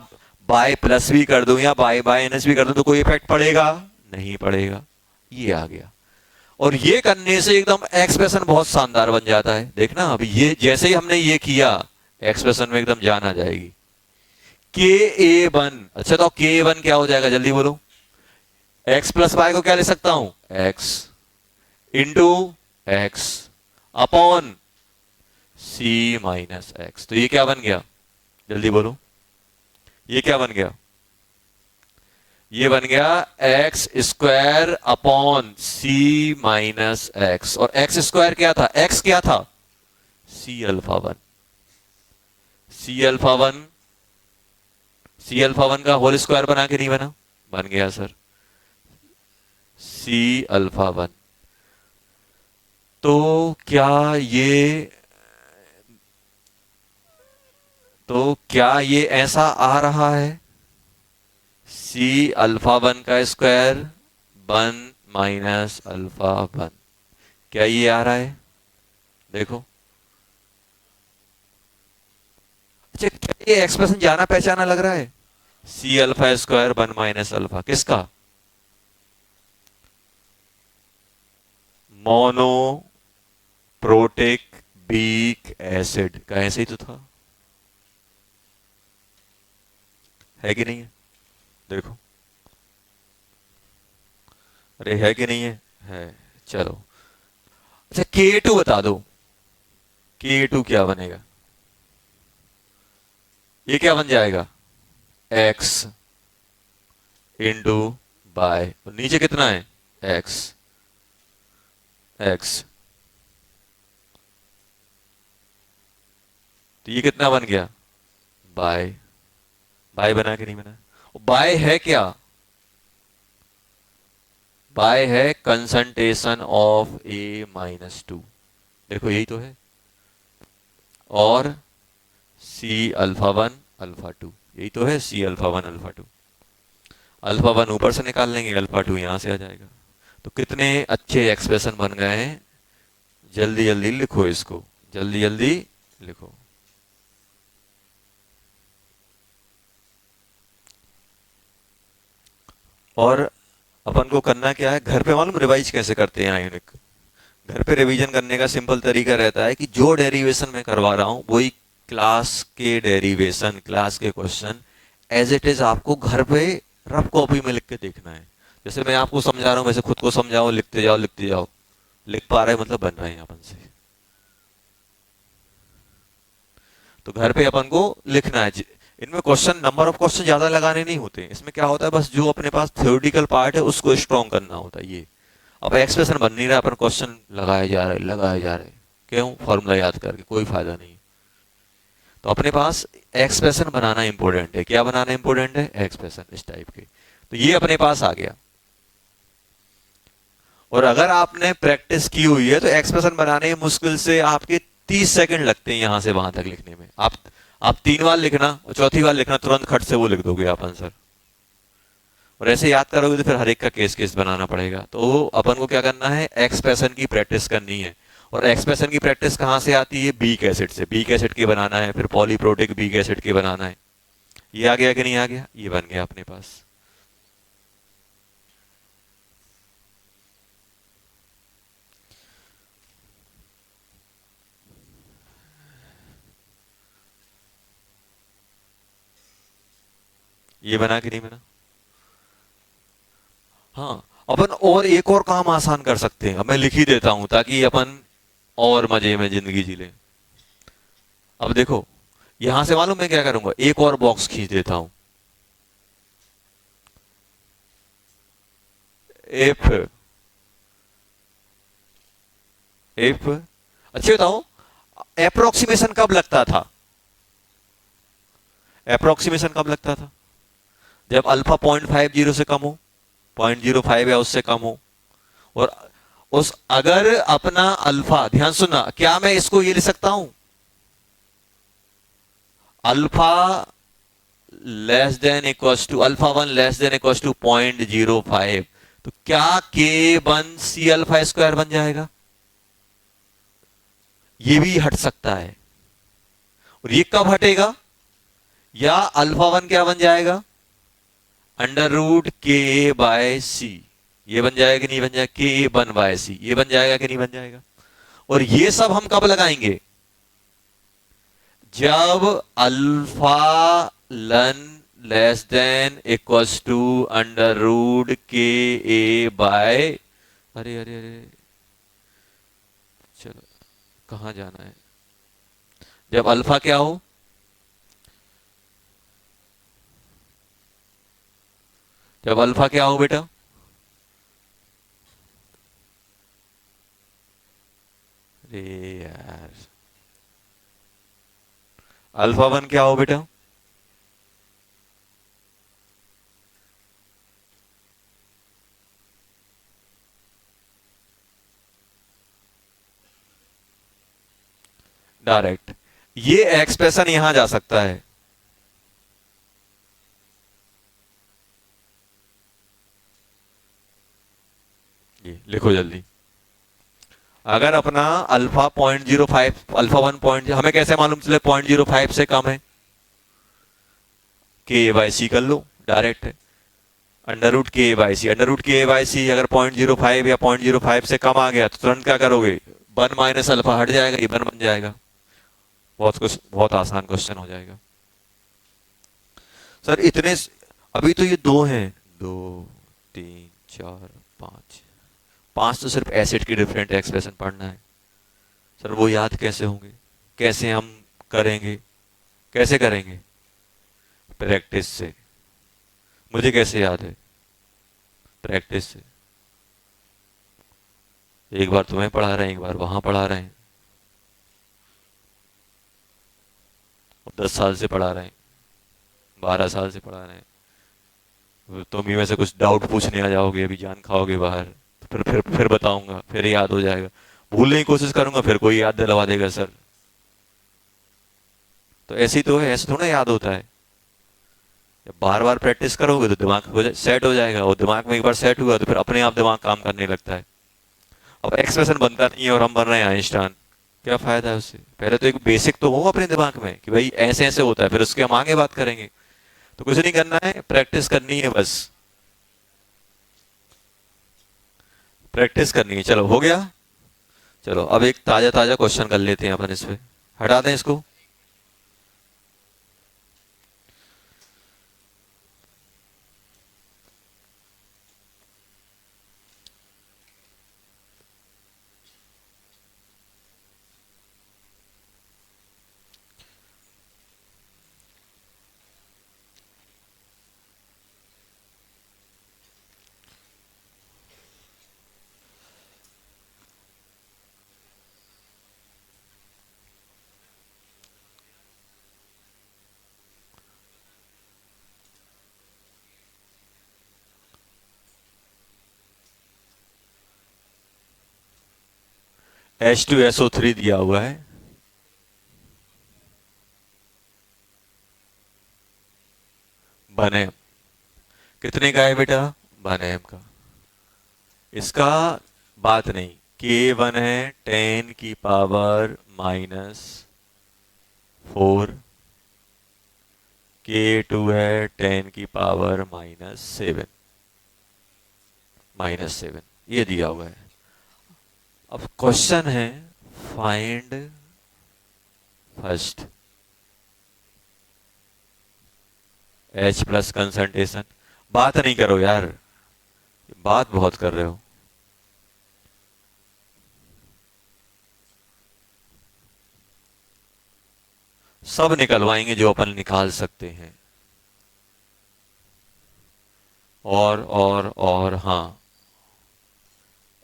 बाय प्लस भी कर दूं या बाय माइनस भी कर दूं तो कोई इफेक्ट पड़ेगा, नहीं पड़ेगा। ये आ गया, और ये करने से एकदम एक्सप्रेशन बहुत शानदार बन जाता है। देखना अभी ये जैसे ही हमने ये किया, एक्सप्रेशन में एकदम जान आ जाएगी, के ए वन। अच्छा तो के ए वन क्या हो जाएगा, जल्दी बोलो, एक्स प्लस वाई को क्या ले सकता हूं, x into x upon C minus x. तो ये क्या बन गया, जल्दी बोलो, ये क्या बन गया? ये बन गया X square upon C minus x. और एक्स स्क्वायर क्या था? एक्स क्या था? C alpha one. C alpha one, C alpha one का होल स्क्वायर बना के नहीं बना? बन गया सर, सी अल्फा वन। तो क्या ये तो क्या ये ऐसा आ रहा है, सी अल्फा वन का square one minus alpha one? क्या ये आ रहा है? देखो, अच्छा क्या ये एक्सप्रेशन जाना पहचाना लग रहा है? C alpha square one minus alpha किसका? मोनो प्रोटिक बीक एसिड का। ऐसे ही तो था, है कि नहीं है? देखो, अरे है कि नहीं है? है। चलो, अच्छा के टू बता दो, के टू क्या बनेगा? ये क्या बन जाएगा? एक्स इंटू बाय, नीचे कितना है? X, x. तो ये कितना बन गया? बाय। बाय बना के नहीं बना? बाय है क्या? बाय है concentration of A minus two. देखो यही तो है। और C alpha one alpha two, यही तो है, C alpha one alpha two. Alpha one ऊपर से निकाल लेंगे, अल्फा टू यहां से आ जाएगा। तो कितने अच्छे एक्सप्रेशन बन गए हैं। जल्दी जल्दी लिखो इसको, जल्दी जल्दी लिखो। और अपन को करना क्या है, घर पे मालूम रिवाइज कैसे करते हैं आयोनिक? घर पे रिवीजन करने का सिंपल तरीका रहता है कि जो डेरिवेशन मैं करवा रहा हूं वही क्लास के डेरिवेशन, क्लास के क्वेश्चन एज इट इज आपको घर पे रफ कॉपी में लिख के देखना है। जैसे मैं आपको समझा रहा हूं वैसे खुद को समझाओ, लिखते जाओ लिखते जाओ। लिख पा रहे मतलब बन रहे हैं अपन से। तो घर पे अपन को लिखना है। इनमें क्वेश्चन, नंबर ऑफ क्वेश्चन ज्यादा लगाने नहीं होते, इसमें क्या होता है बस जो अपने पास थ्योरेटिकल पार्ट है उसको स्ट्रॉन्ग करना होता है। ये अब एक्सप्रेशन बन नहीं रहा, अपन क्वेश्चन लगाए जा रहे लगाए जा रहे, क्यों? फॉर्मूला याद करके कोई फायदा नहीं। तो अपने पास एक्सप्रेशन बनाना इंपॉर्टेंट है। क्या बनाना इंपॉर्टेंट है? एक्सप्रेशन इस टाइप के। तो ये अपने पास आ गया। और अगर आपने प्रैक्टिस की हुई है तो एक्सप्रेशन बनाने में मुश्किल से आपके 30 सेकंड लगते हैं यहां से वहां तक लिखने में। आप 3 बार लिखना और चौथी बार लिखना, तुरंत खट से वो लिख दोगे आप आंसर। और ऐसे याद करोगे तो फिर हर एक का केस केस बनाना पड़ेगा। तो अपन को क्या करना है, एक्सप्रेशन की प्रैक्टिस करनी है। और एक्सप्रेशन की प्रैक्टिस कहां से आती है? बीक एसिड से। बीक एसिड के बनाना है, फिर पॉलीप्रोटिक बीक एसिड के बनाना है। ये आ गया कि नहीं आ गया? ये बन गया अपने पास। ये बना कि नहीं बना? हाँ, अपन और एक और काम आसान कर सकते हैं। अब मैं लिख ही देता हूं ताकि अपन और मजे में जिंदगी जी ले। अब देखो, यहां से मालूम मैं क्या करूंगा, एक और बॉक्स खींच देता हूं। इफ इफ अच्छे बताओ, अप्रोक्सीमेशन कब लगता था? अप्रोक्सीमेशन कब लगता था? जब अल्फा 0.50 से कम हो, 0.05 या उससे कम हो। और उस अगर अपना अल्फा, ध्यान सुनना, क्या मैं इसको ये लिख सकता हूं, alpha less than equals to, alpha one less than equals to 0.05, तो क्या के वन सी अल्फा स्क्वायर बन जाएगा? ये भी हट सकता है। और ये कब हटेगा? या अल्फा वन क्या बन जाएगा? अंडर रूट के बाय सी। ये बन जाएगा कि नहीं बन जाएगा? के वन बाय सी, ये बन जाएगा कि नहीं बन जाएगा? और ये सब हम कब लगाएंगे? जब alpha one less than equals to under root K A bye, अरे अरे अरे, कहाँ जाना है? जब अल्फा क्या हो, जब अल्फा क्या हो बेटा? अरे यार, अल्फा वन क्या हो बेटा? डायरेक्ट ये एक्सप्रेशन यहां जा सकता है। ये लिखो जल्दी। अगर अपना अल्फा 0.05, अल्फा वन पॉइंट, हमें कैसे मालूम चले 0.05 से कम है? के बाई सी कर लो, डायरेक्ट है। अंडर रूट के बाई सी, अंडर रूट के बाई सी अगर 0.05 या 0.05 से कम आ गया तो तुरंत क्या करोगे? वन माइनस अल्फा हट जाएगा, ये वन बन जाएगा। बहुत कुछ, बहुत आसान क्वेश्चन हो जाएगा सर। अभी तो ये दो हैं, दो, तीन, चार, पाँच। पांच तो सिर्फ एसिड की डिफरेंट एक्सप्रेशन पढ़ना है सर, वो याद कैसे होंगे? कैसे हम करेंगे? कैसे करेंगे? प्रैक्टिस से। मुझे कैसे याद है? प्रैक्टिस से। एक बार तुम्हें पढ़ा रहे हैं, एक बार वहां पढ़ा रहे हैं, और 10 साल से पढ़ा रहे हैं, 12 साल से पढ़ा रहे हैं। तुम ही में से कुछ डाउट पूछने आ जाओगे, अभी जान खाओगे बाहर, तो फिर बताऊंगा, फिर याद हो जाएगा। भूलने की कोशिश करूंगा, फिर कोई याद दिलवा देगा सर। तो ऐसे ही तो है, ऐसे थोड़ा याद होता है। जब बार बार प्रैक्टिस करोगे तो दिमाग सेट हो जाएगा, और दिमाग में एक बार सेट हुआ तो फिर अपने आप दिमाग काम करने लगता है। अब एक्सप्रेशन बनता नहीं है और हम बन रहे हैं आइंस्टाइन, क्या फायदा है उससे? पहले तो एक बेसिक तो हो अपने दिमाग में कि भाई ऐसे ऐसे होता है, फिर उसके हम आगे बात करेंगे। तो कुछ नहीं करना है, प्रैक्टिस करनी है बस। प्रैक्टिस करनी है, चलो हो गया। चलो अब एक ताजा ताजा क्वेश्चन कर लेते हैं अपन इस पे, हटा दें इसको। H2SO3 दिया हुआ है, बने कितने का है बेटा? 1 एम का। इसका बात नहीं, K1 है 10⁻⁻⁴, K2 है 10⁻⁻7, -7, ये दिया हुआ है। अब क्वेश्चन है, find first H plus concentration. बात नहीं करो यार, बात बहुत कर रहे हो। सब निकलवाएंगे जो अपन निकाल सकते हैं। और हाँ,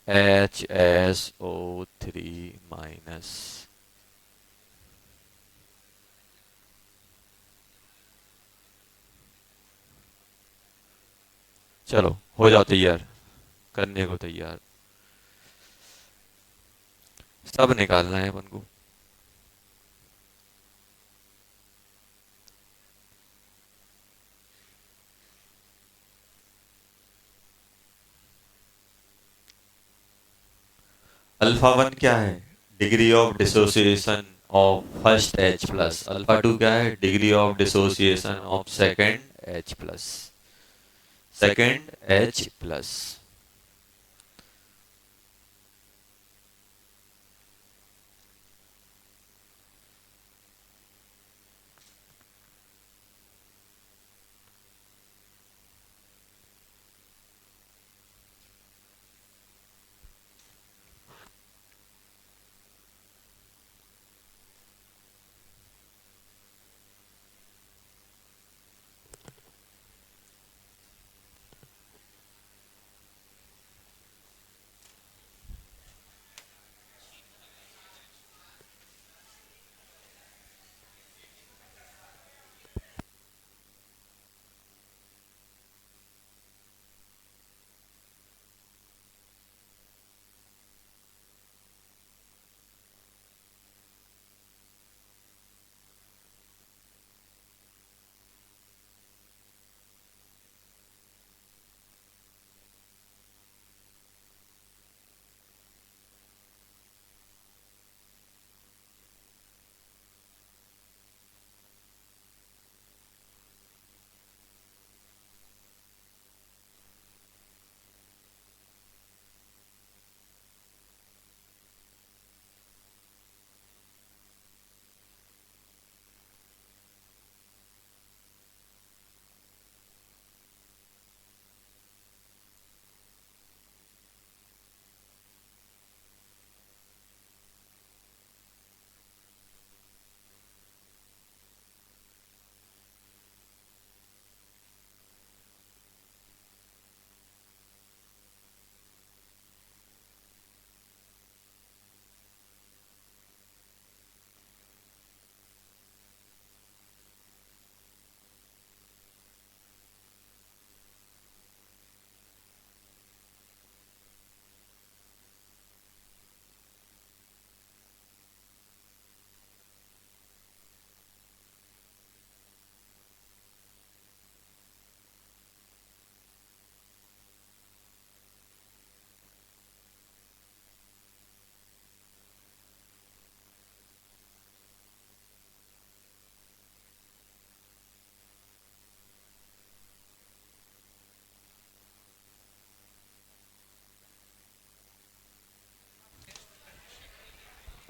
HSO3 चलो हो जाओ तैयार, करने को तैयार। सब निकालना है अपन को। अल्फा वन क्या है? Degree of dissociation of first H plus. Alpha two क्या है? Degree of dissociation of second H plus, second H plus.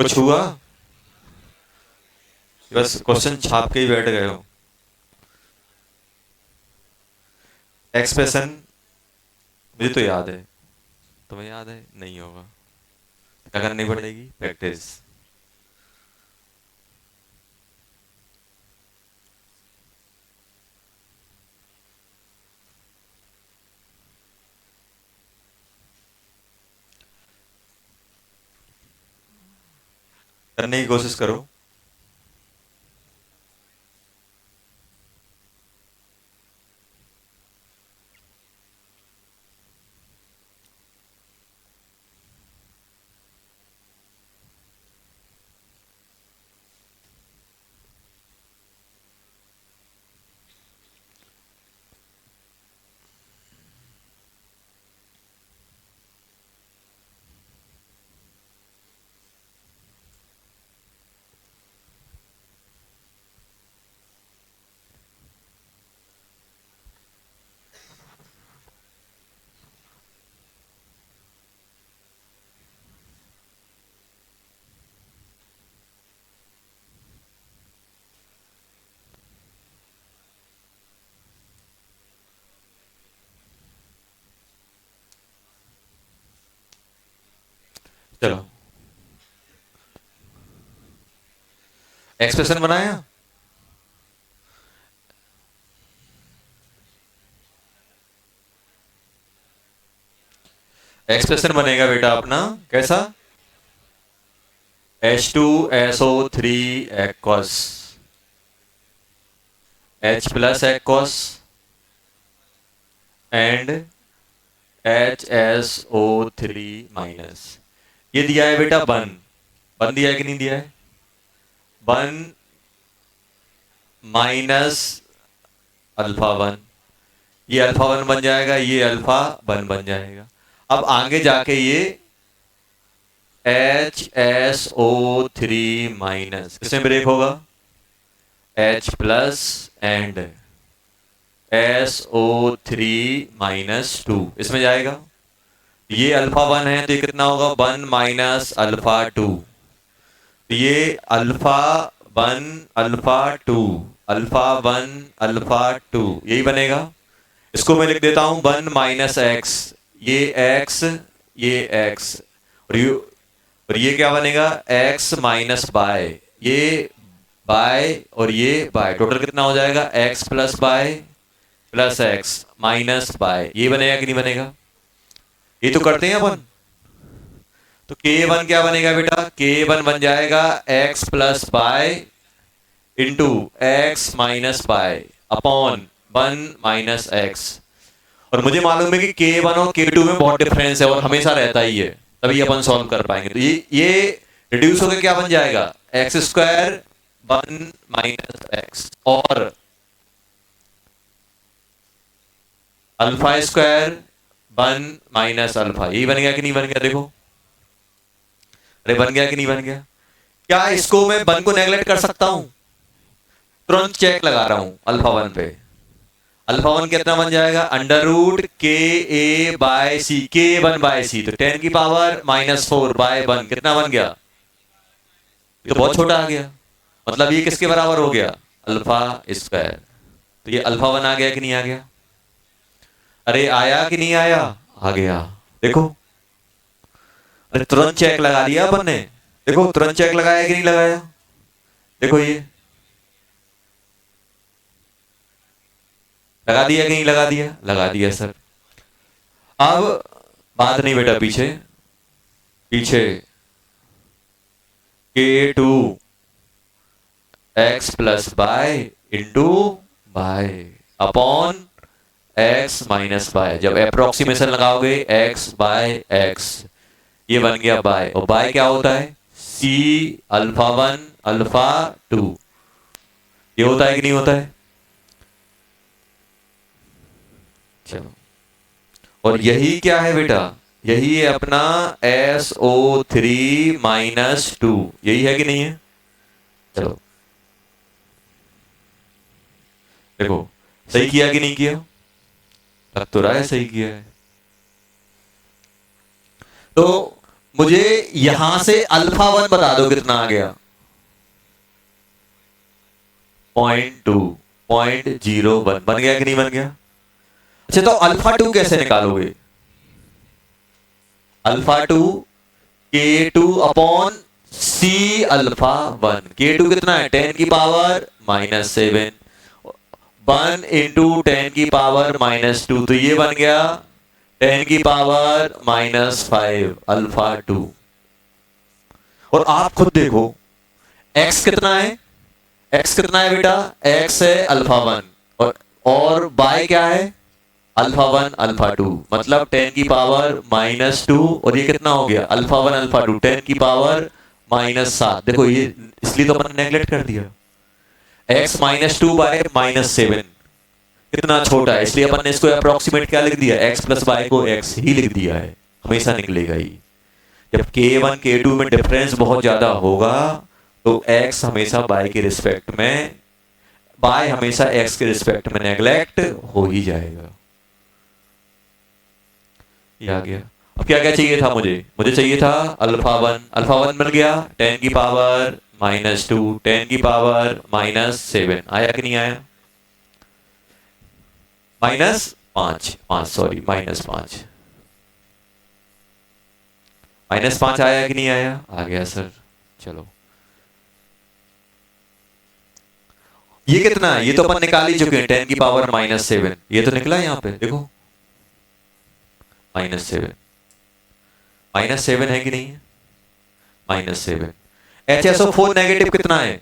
कुछ हुआ? बस क्वेश्चन छाप के ही बैठ गए हो। एक्सप्रेशन मुझे तो याद है, तुम्हें याद है? नहीं होगा। क्या करनी पड़ेगी? प्रैक्टिस। करने की कोशिश करो। चलो, एक्सप्रेशन बनाया। एक्सप्रेशन बनेगा बेटा अपना कैसा? H2SO3 aqueous, H plus aqueous and HSO3 minus. ये दिया है बेटा बन। बन दिया है कि नहीं दिया है? बन माइनस अल्फा वन, ये अल्फा वन बन जाएगा, ये अल्फा वन बन जाएगा। अब आगे जाके ये HSO3 माइनस किसमें ब्रेक होगा? H plus and SO3 minus 2 इसमें जाएगा। ये अल्फा वन है तो ये कितना होगा? One minus alpha two. ये alpha one alpha two, alpha one alpha two, यही बनेगा। इसको मैं लिख देता हूं वन माइनस एक्स, ये एक्स, ये एक्स, और ये क्या बनेगा? एक्स माइनस बाय, ये बाय और ये बाय, टोटल कितना हो जाएगा? X plus bye plus x minus bye, ये बनेगा कि नहीं बनेगा? ये तो करते हैं अपन। तो K1 क्या बनेगा बेटा? K1 बन जाएगा x plus Y into X minus Y upon one minus x. और मुझे मालूम है कि K1 और K2 में बहुत डिफरेंस है और हमेशा रहता ही है, तभी अपन सॉल्व कर पाएंगे। तो ये रिड्यूस होकर क्या बन जाएगा? X square one minus x और alpha square one minus alpha, यही बन गया कि नहीं बन गया? देखो, अरे बन गया कि नहीं बन गया? क्या इसको मैं वन को नेगलेक्ट कर सकता हूं? तुरंत चेक लगा रहा हूं अल्फा वन पे। अल्फा वन कितना बन जाएगा? Under root K A bye सी, के वन बाय सी, तो 10 की पावर माइनस 4 बाय वन कितना बन गया? ये तो बहुत छोटा आ गया, मतलब ये किसके बराबर हो गया? Alpha square. तो ये अल्फा वन आ गया कि नहीं आ गया? अरे आया कि नहीं आया? आ गया। देखो, अरे तुरंत चेक लगा लिया अपन ने। देखो तुरंत चेक लगाया कि नहीं लगाया? देखो ये लगा दिया कि नहीं लगा दिया? लगा दिया सर। अब बात नहीं बेटा, पीछे पीछे K2 x plus Y into Y upon x minus Y. जब अप्रोक्सीमेशन लगाओगे x बाय x, ये बन गया बाय, और बाय क्या होता है? C alpha one alpha two, ये होता है कि नहीं होता है? चलो, और यही क्या है बेटा? यही है अपना SO3 माइनस टू, यही है कि नहीं है? चलो देखो, सही किया कि नहीं किया? लग तो रहा है सही किया है। तो मुझे यहां से अल्फा वन बता दो कितना आ गया। 0.2 बन गया कि नहीं बन गया? अच्छा तो अल्फा टू कैसे निकालोगे? Alpha two K2 upon C alpha one. K2 कितना है? 10⁻⁻7 1 × 10⁻⁻2 तो ये बन गया 10⁻⁻5 अल्फा टू। और आप खुद देखो x कितना है? x कितना है बेटा? x है अल्फा वन और y क्या है? अल्फा वन अल्फा टू, मतलब 10⁻⁻2 और ये कितना हो गया? Alpha one alpha to 10⁻⁻7। देखो ये इसलिए तो अपन नेग्लेक्ट कर दिया। x-2/-7 कितना छोटा है, इसलिए अपन ने इसको अप्रोक्सीमेट क्या लिख दिया? x प्लस y को x ही लिख दिया है, हमेशा निकलेगा ही। जब K1 K2 में डिफरेंस बहुत ज्यादा होगा तो x हमेशा y के रिस्पेक्ट में, y हमेशा x के रिस्पेक्ट में नेग्लेक्ट हो ही जाएगा। ये आ गया। अब क्या क्या चाहिए था मुझे? मुझे चाहिए था अल्फा वन मिल गया 10⁻⁻2 10⁻⁻7 आया कि नहीं आया? -5 -5 आया कि नहीं आया? आ गया सर। चलो ये कितना है? ये तो अपन निकाल ही चुके हैं 10⁻⁻7। ये तो निकला यहाँ पे देखो -7 -7 है कि नहीं है? -7। HSO4 नेगेटिव कितना है?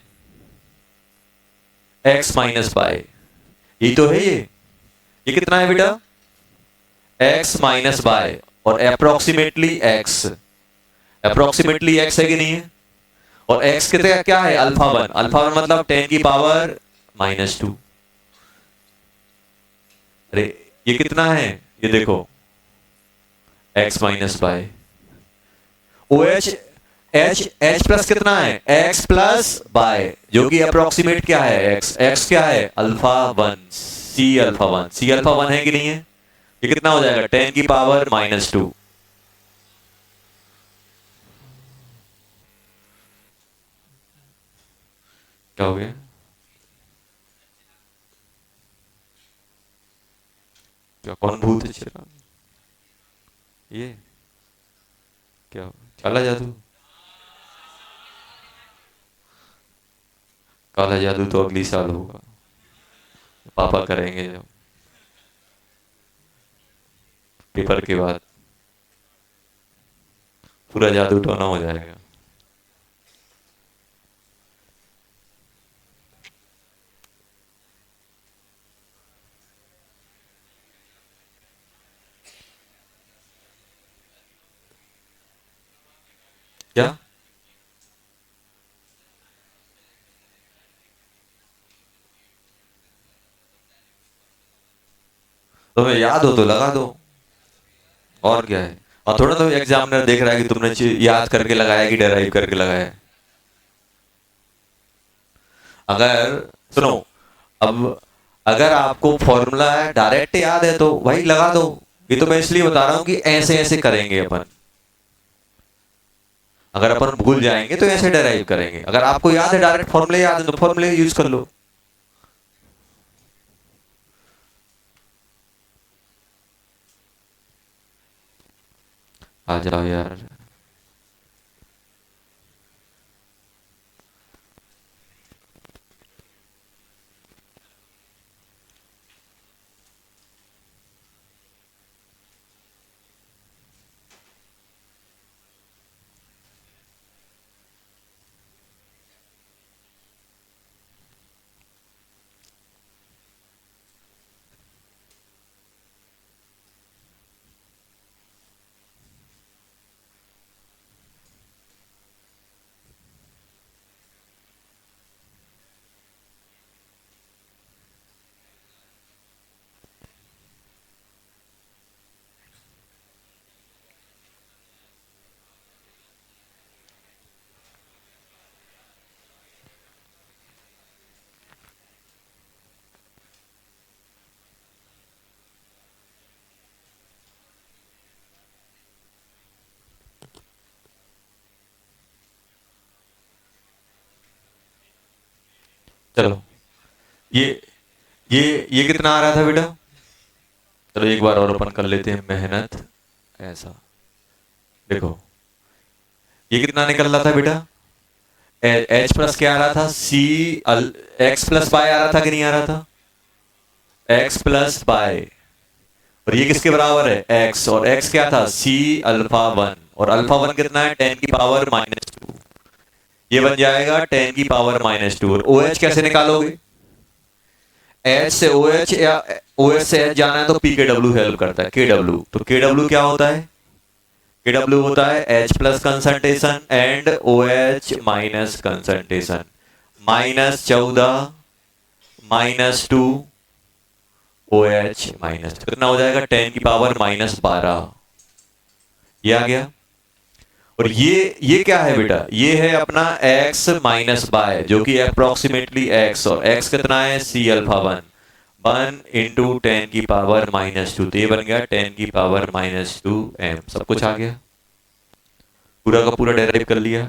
x माइनस बाय, ये तो है ये कितना है बेटा? x माइनस बाय और अप्रोक्सीमेटली x है कि नहीं है? और x कितना क्या है? अल्फा वन मतलब 10⁻⁻2। अरे ये कितना है? ये देखो x minus Y OH H plus कितना है? x प्लस बाय, जो कि अप्रोक्सीमेट क्या है? x क्या है? Alpha one C alpha one है कि नहीं है? ये कितना हो जाएगा? 10⁻⁻2। क्या हो गया? क्या कौन भूत है चिराग? ये क्या काला जादू? काला जादू तो अगली साल होगा, पापा करेंगे जब पेपर के बाद पूरा जादू टोना हो जाएगा। क्या? तुम्हें याद हो तो लगा दो, और क्या है। और थोड़ा तो एग्जामिनर देख रहा है कि तुमने याद करके लगाया कि डेराइव करके लगाया है। अगर सुनो, अब अगर आपको फॉर्मूला डायरेक्ट याद है तो भाई लगा दो। ये तो मैं इसलिए बता रहा हूं कि ऐसे ऐसे करेंगे अपन। अगर अपन भूल जाएंगे तो ऐसे डेराइव करेंगे। अगर आपको याद है, डायरेक्ट फॉर्मूले याद है तो फॉर्मूले यूज कर लो। आ जाओ यार। चलो ये ये कितना आ रहा था बेटा? चलो एक बार और ओपन कर लेते हैं मेहनत। ऐसा देखो ये कितना निकल रहा था बेटा? एच प्लस क्या आ रहा था? सी एक्स प्लस बाय आ रहा था कि नहीं आ रहा था? X plus bye. और ये किसके बराबर है? एक्स। और एक्स क्या था? C alpha one. और अल्फा वन कितना है? 10⁻⁻²। ये बन जाएगा 10⁻⁻²। और ओ एच कैसे निकालोगे? एच से ओ एच या ओ एच से एच जाना है तो पी के डब्ल्यू हेल्प करता है। के डब्ल्यू, तो के डब्ल्यू क्या होता है? के डब्ल्यू होता है H plus concentration and O H minus concentration. -14 -2 O H minus कितना हो जाएगा? 10⁻⁻12। ये आ गया। और ये क्या है बेटा? ये है अपना x माइनस बाय, जो कि अप्रोक्सीमेटली x। और x कितना है? C alpha one. 1 × 10⁻²। तो ये बन गया 10⁻⁻2 m। सब कुछ आ गया, पूरा का पूरा डेराइव कर लिया।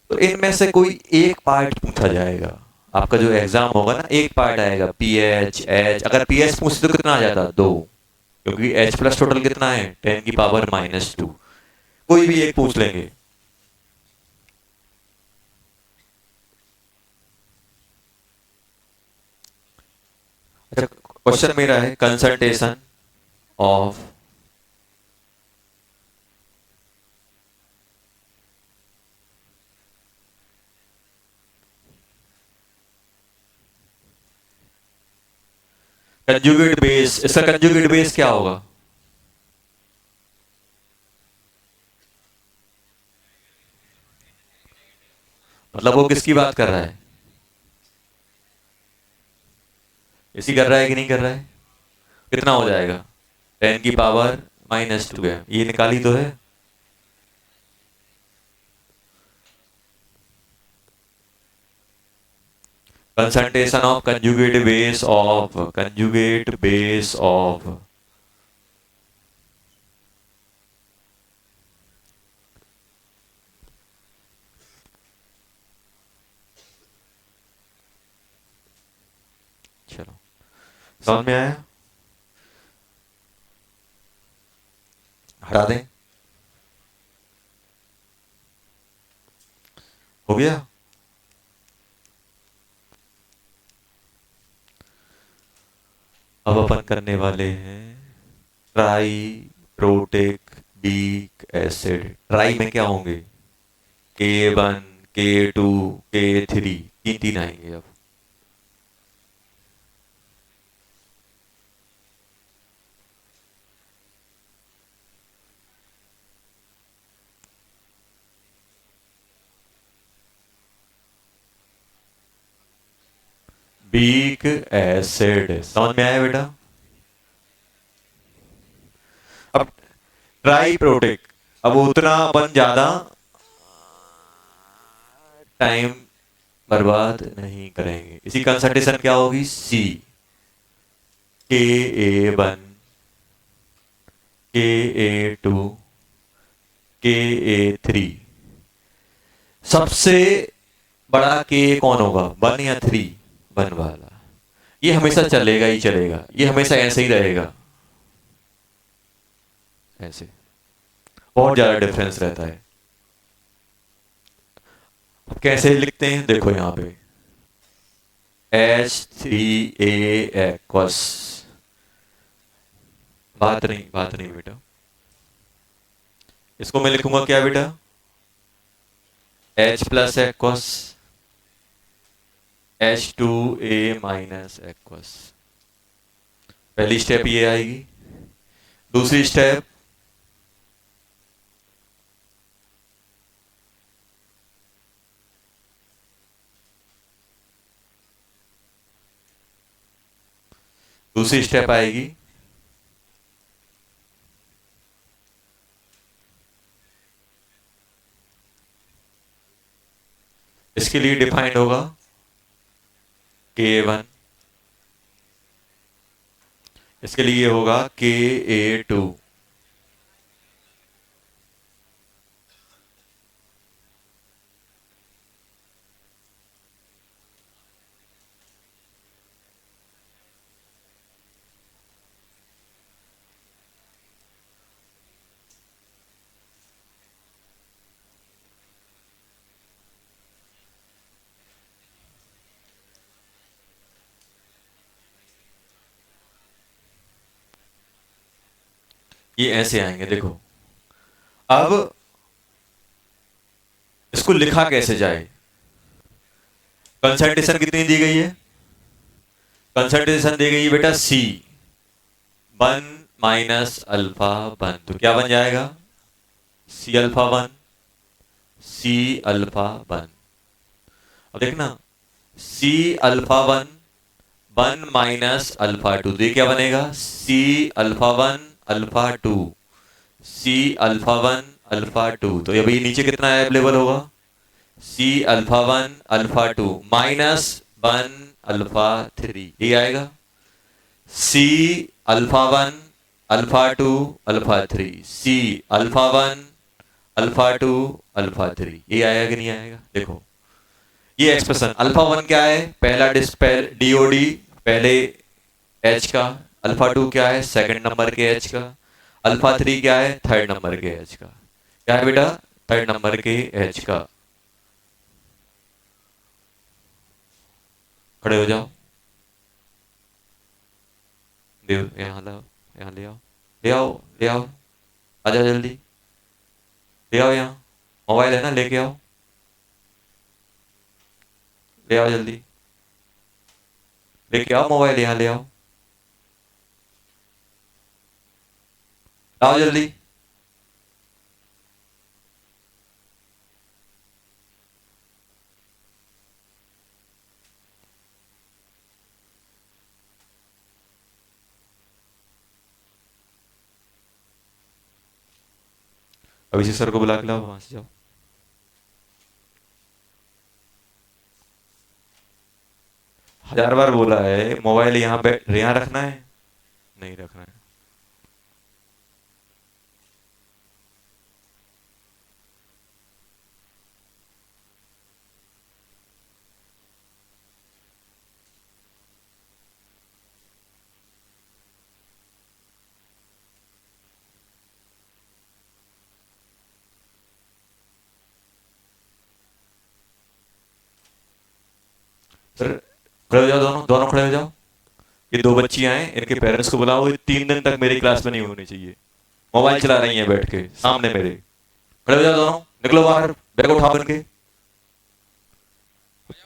तो इनमें से कोई एक पार्ट पूछा जाएगा आपका, जो एग्जाम होगा ना, एक पार्ट आएगा पीएच एच। अगर पीएच पूछते तो कितना आ जाता? 2, क्योंकि एच प्लस टोटल कितना है? 10⁻⁻2। कोई भी एक पूछ लेंगे। अच्छा, क्वेश्चन मेरा है कंसंट्रेशन ऑफ कंजुगेट बेस। इसका कंजुगेट बेस क्या होगा? मतलब वो किसकी बात कर रहा है? इसी कर रहा है कि नहीं कर रहा है? कितना हो जाएगा? 10⁻⁻2 है। ये निकाली तो है। Concentration of conjugate base of चलो समझ में आया? हटा दें? हो गया? अब अपन करने वाले हैं ट्राई प्रोटेक्टिक एसिड। ट्राई में क्या होंगे? K1, K2, K3, तीन तीन आएंगे अब। Beak acid. समझ में आया बेटा? अब ट्राई प्रोटेक्ट, अब उतना अपन ज्यादा टाइम बर्बाद नहीं करेंगे। इसी कंसंट्रेशन क्या होगी? सी Ka1, Ka2, Ka3। सबसे बड़ा के कौन होगा? 1 या 3? 1 वाला। ये हमेशा चलेगा ही चलेगा, ये हमेशा ऐसे ही रहेगा, ऐसे। बहुत ज्यादा डिफरेंस रहता है। अब कैसे लिखते हैं देखो यहाँ पे, H3A बात नहीं बेटा। इसको मैं लिखूंगा क्या बेटा? H प्लस एक्वस H2A- पहली स्टेप ये आएगी। दूसरी स्टेप, दूसरी स्टेप आएगी इसके लिए डिफाइंड होगा K1, इसके लिए होगा Ka2। ये ऐसे आएंगे, देखो। अब इसको लिखा कैसे जाए? कंसंट्रेशन कितनी दी गई है? कंसंट्रेशन दी गई है बेटा C 1 - अल्फा 1, तो क्या बन जाएगा? C α 1, C α 1। अब देखना, C α 1 1 - अल्फा 2, तो ये क्या बनेगा? C α 1 alpha 2, C α 1 alpha 2। तो अभी नीचे कितना अवेलेबल होगा? C α 1 अल्फा 2 -1 अल्फा 3, ये आएगा। C α 1 alpha 2 alpha 3, C α 1 alpha 2 alpha 3, ये आएगा कि नहीं आएगा? देखो ये एक्सप्रेशन α 1 क्या है? पहला डिस्पेल डीओडी पहले एच का। α 2 क्या है? सेकंड नंबर के एच का। α 3 क्या है? थर्ड नंबर के एच का। क्या है बेटा? थर्ड नंबर के एच का। खड़े हो जाओ, देव यहाँ लाओ, यहाँ ले आओ, ले आओ, ले आओ, आ जाओ जल्दी, ले आओ यहाँ। मोबाइल है ना, लेके आओ, ले आओ जल्दी, लेके आओ मोबाइल, यहाँ ले आओ, लाओ जल्दी। अभिषेक सर को बुला के लाओ, वहां से जाओ। हजार बार बोला है मोबाइल यहाँ पे यहाँ रखना है, नहीं रखना है। सर खड़े हो जाओ, दोनों दोनों खड़े हो जाओ। ये दो बच्चियां हैं, इनके पेरेंट्स को बुलाओ, ये 3 दिन तक मेरी क्लास में नहीं होनी चाहिए। मोबाइल चला रही हैं बैठ के सामने मेरे। खड़े हो जाओ दोनों, निकलो बाहर, बैग उठाओ बन के।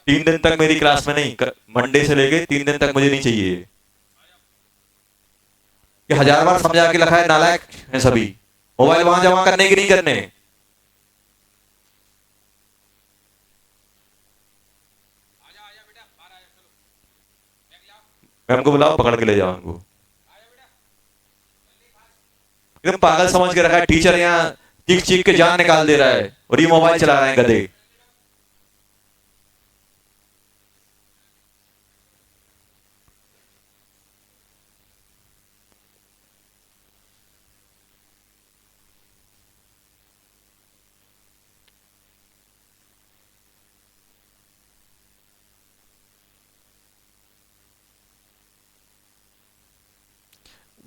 3 दिन तक मेरी क्लास में नहीं, मंडे से लेके 3 दिन तक मुझे नहीं चाहिए। ये हजार बार समझा के रखा है, नालायक है सभी। मोबाइल वहां जमा करने की नहीं करने। मैम को बुलाओ, पकड़ के ले जाओ उनको। एकदम पागल समझ के रखा है, टीचर यहाँ चीख चीख के जान निकाल दे रहा है और ये मोबाइल चला रहे हैं गधे।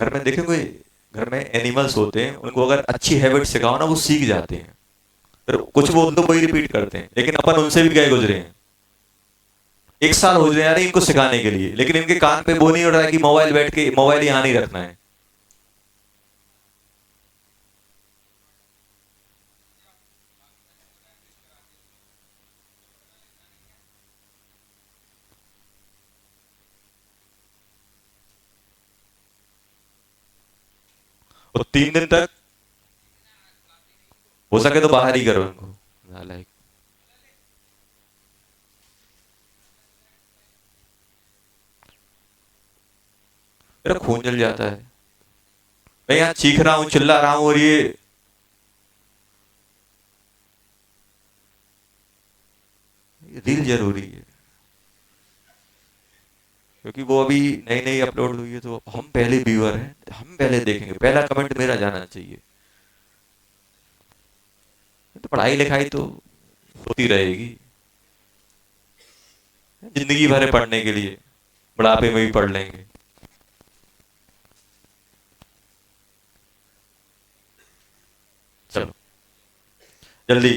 घर में देखे कोई, घर में एनिमल्स होते हैं, उनको अगर अच्छी हैबिट सिखाओ ना, वो सीख जाते हैं। फिर कुछ बोल तो वही रिपीट करते हैं, लेकिन अपन उनसे भी गए गुजरे हैं। 1 साल हो जा रही है इनको सिखाने के लिए, लेकिन इनके कान पे वो नहीं उड़ रहा है कि मोबाइल बैठ के मोबाइल यहाँ नहीं रखना है। और 3 दिन तक हो सके तो बाहर ही करो इनको, नालायक। मेरा खून जल जाता है, मैं यहाँ चीख रहा हूँ, चिल्ला रहा हूँ, और ये रील जरूरी है क्योंकि वो अभी नई नई अपलोड हुई है, तो हम पहले व्यूअर हैं, हम पहले देखेंगे, पहला कमेंट मेरा जाना चाहिए। तो पढ़ाई लिखाई तो होती रहेगी, जिंदगी भर है पढ़ने के लिए, बुढ़ापे में भी पढ़ लेंगे। चलो जल्दी,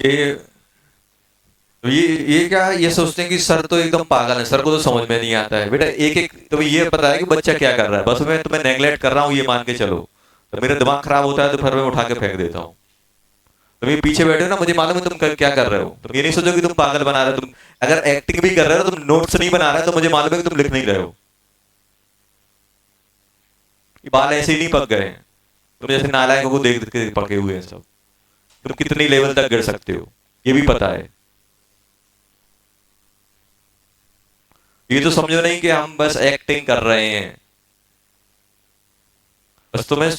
ये तो ये क्या है, ये सोचते हैं कि सर तो एकदम पागल है, सर को तो समझ में नहीं आता है। बेटा एक एक तुम्हें ये पता है कि बच्चा क्या कर रहा है, बस मैं तुम्हें नेगलेक्ट कर रहा हूँ ये मान के चलो। तो मेरा दिमाग खराब होता है तो फिर मैं उठा के फेंक देता हूँ। तुम ये पीछे बैठे हो ना, मुझे मालूम है तुम क्या कर रहे हो। तुम ये नहीं सोचो कि तुम पागल बना रहे हो। तुम अगर एक्टिंग भी कर रहे हो, तुम नोट्स नहीं बना रहे हो, तो मुझे मालूम है कि तुम लिख नहीं रहे हो। ये बाल ऐसे ही नहीं पक गए हैं, तुम जैसे नालायकों को देख देख के पके हुए हैं सब। तुम कितनी लेवल तक गिर सकते हो ये भी पता है। ये तो समझो नहीं कि हम बस एक्टिंग कर रहे हैं, बस तुम्हें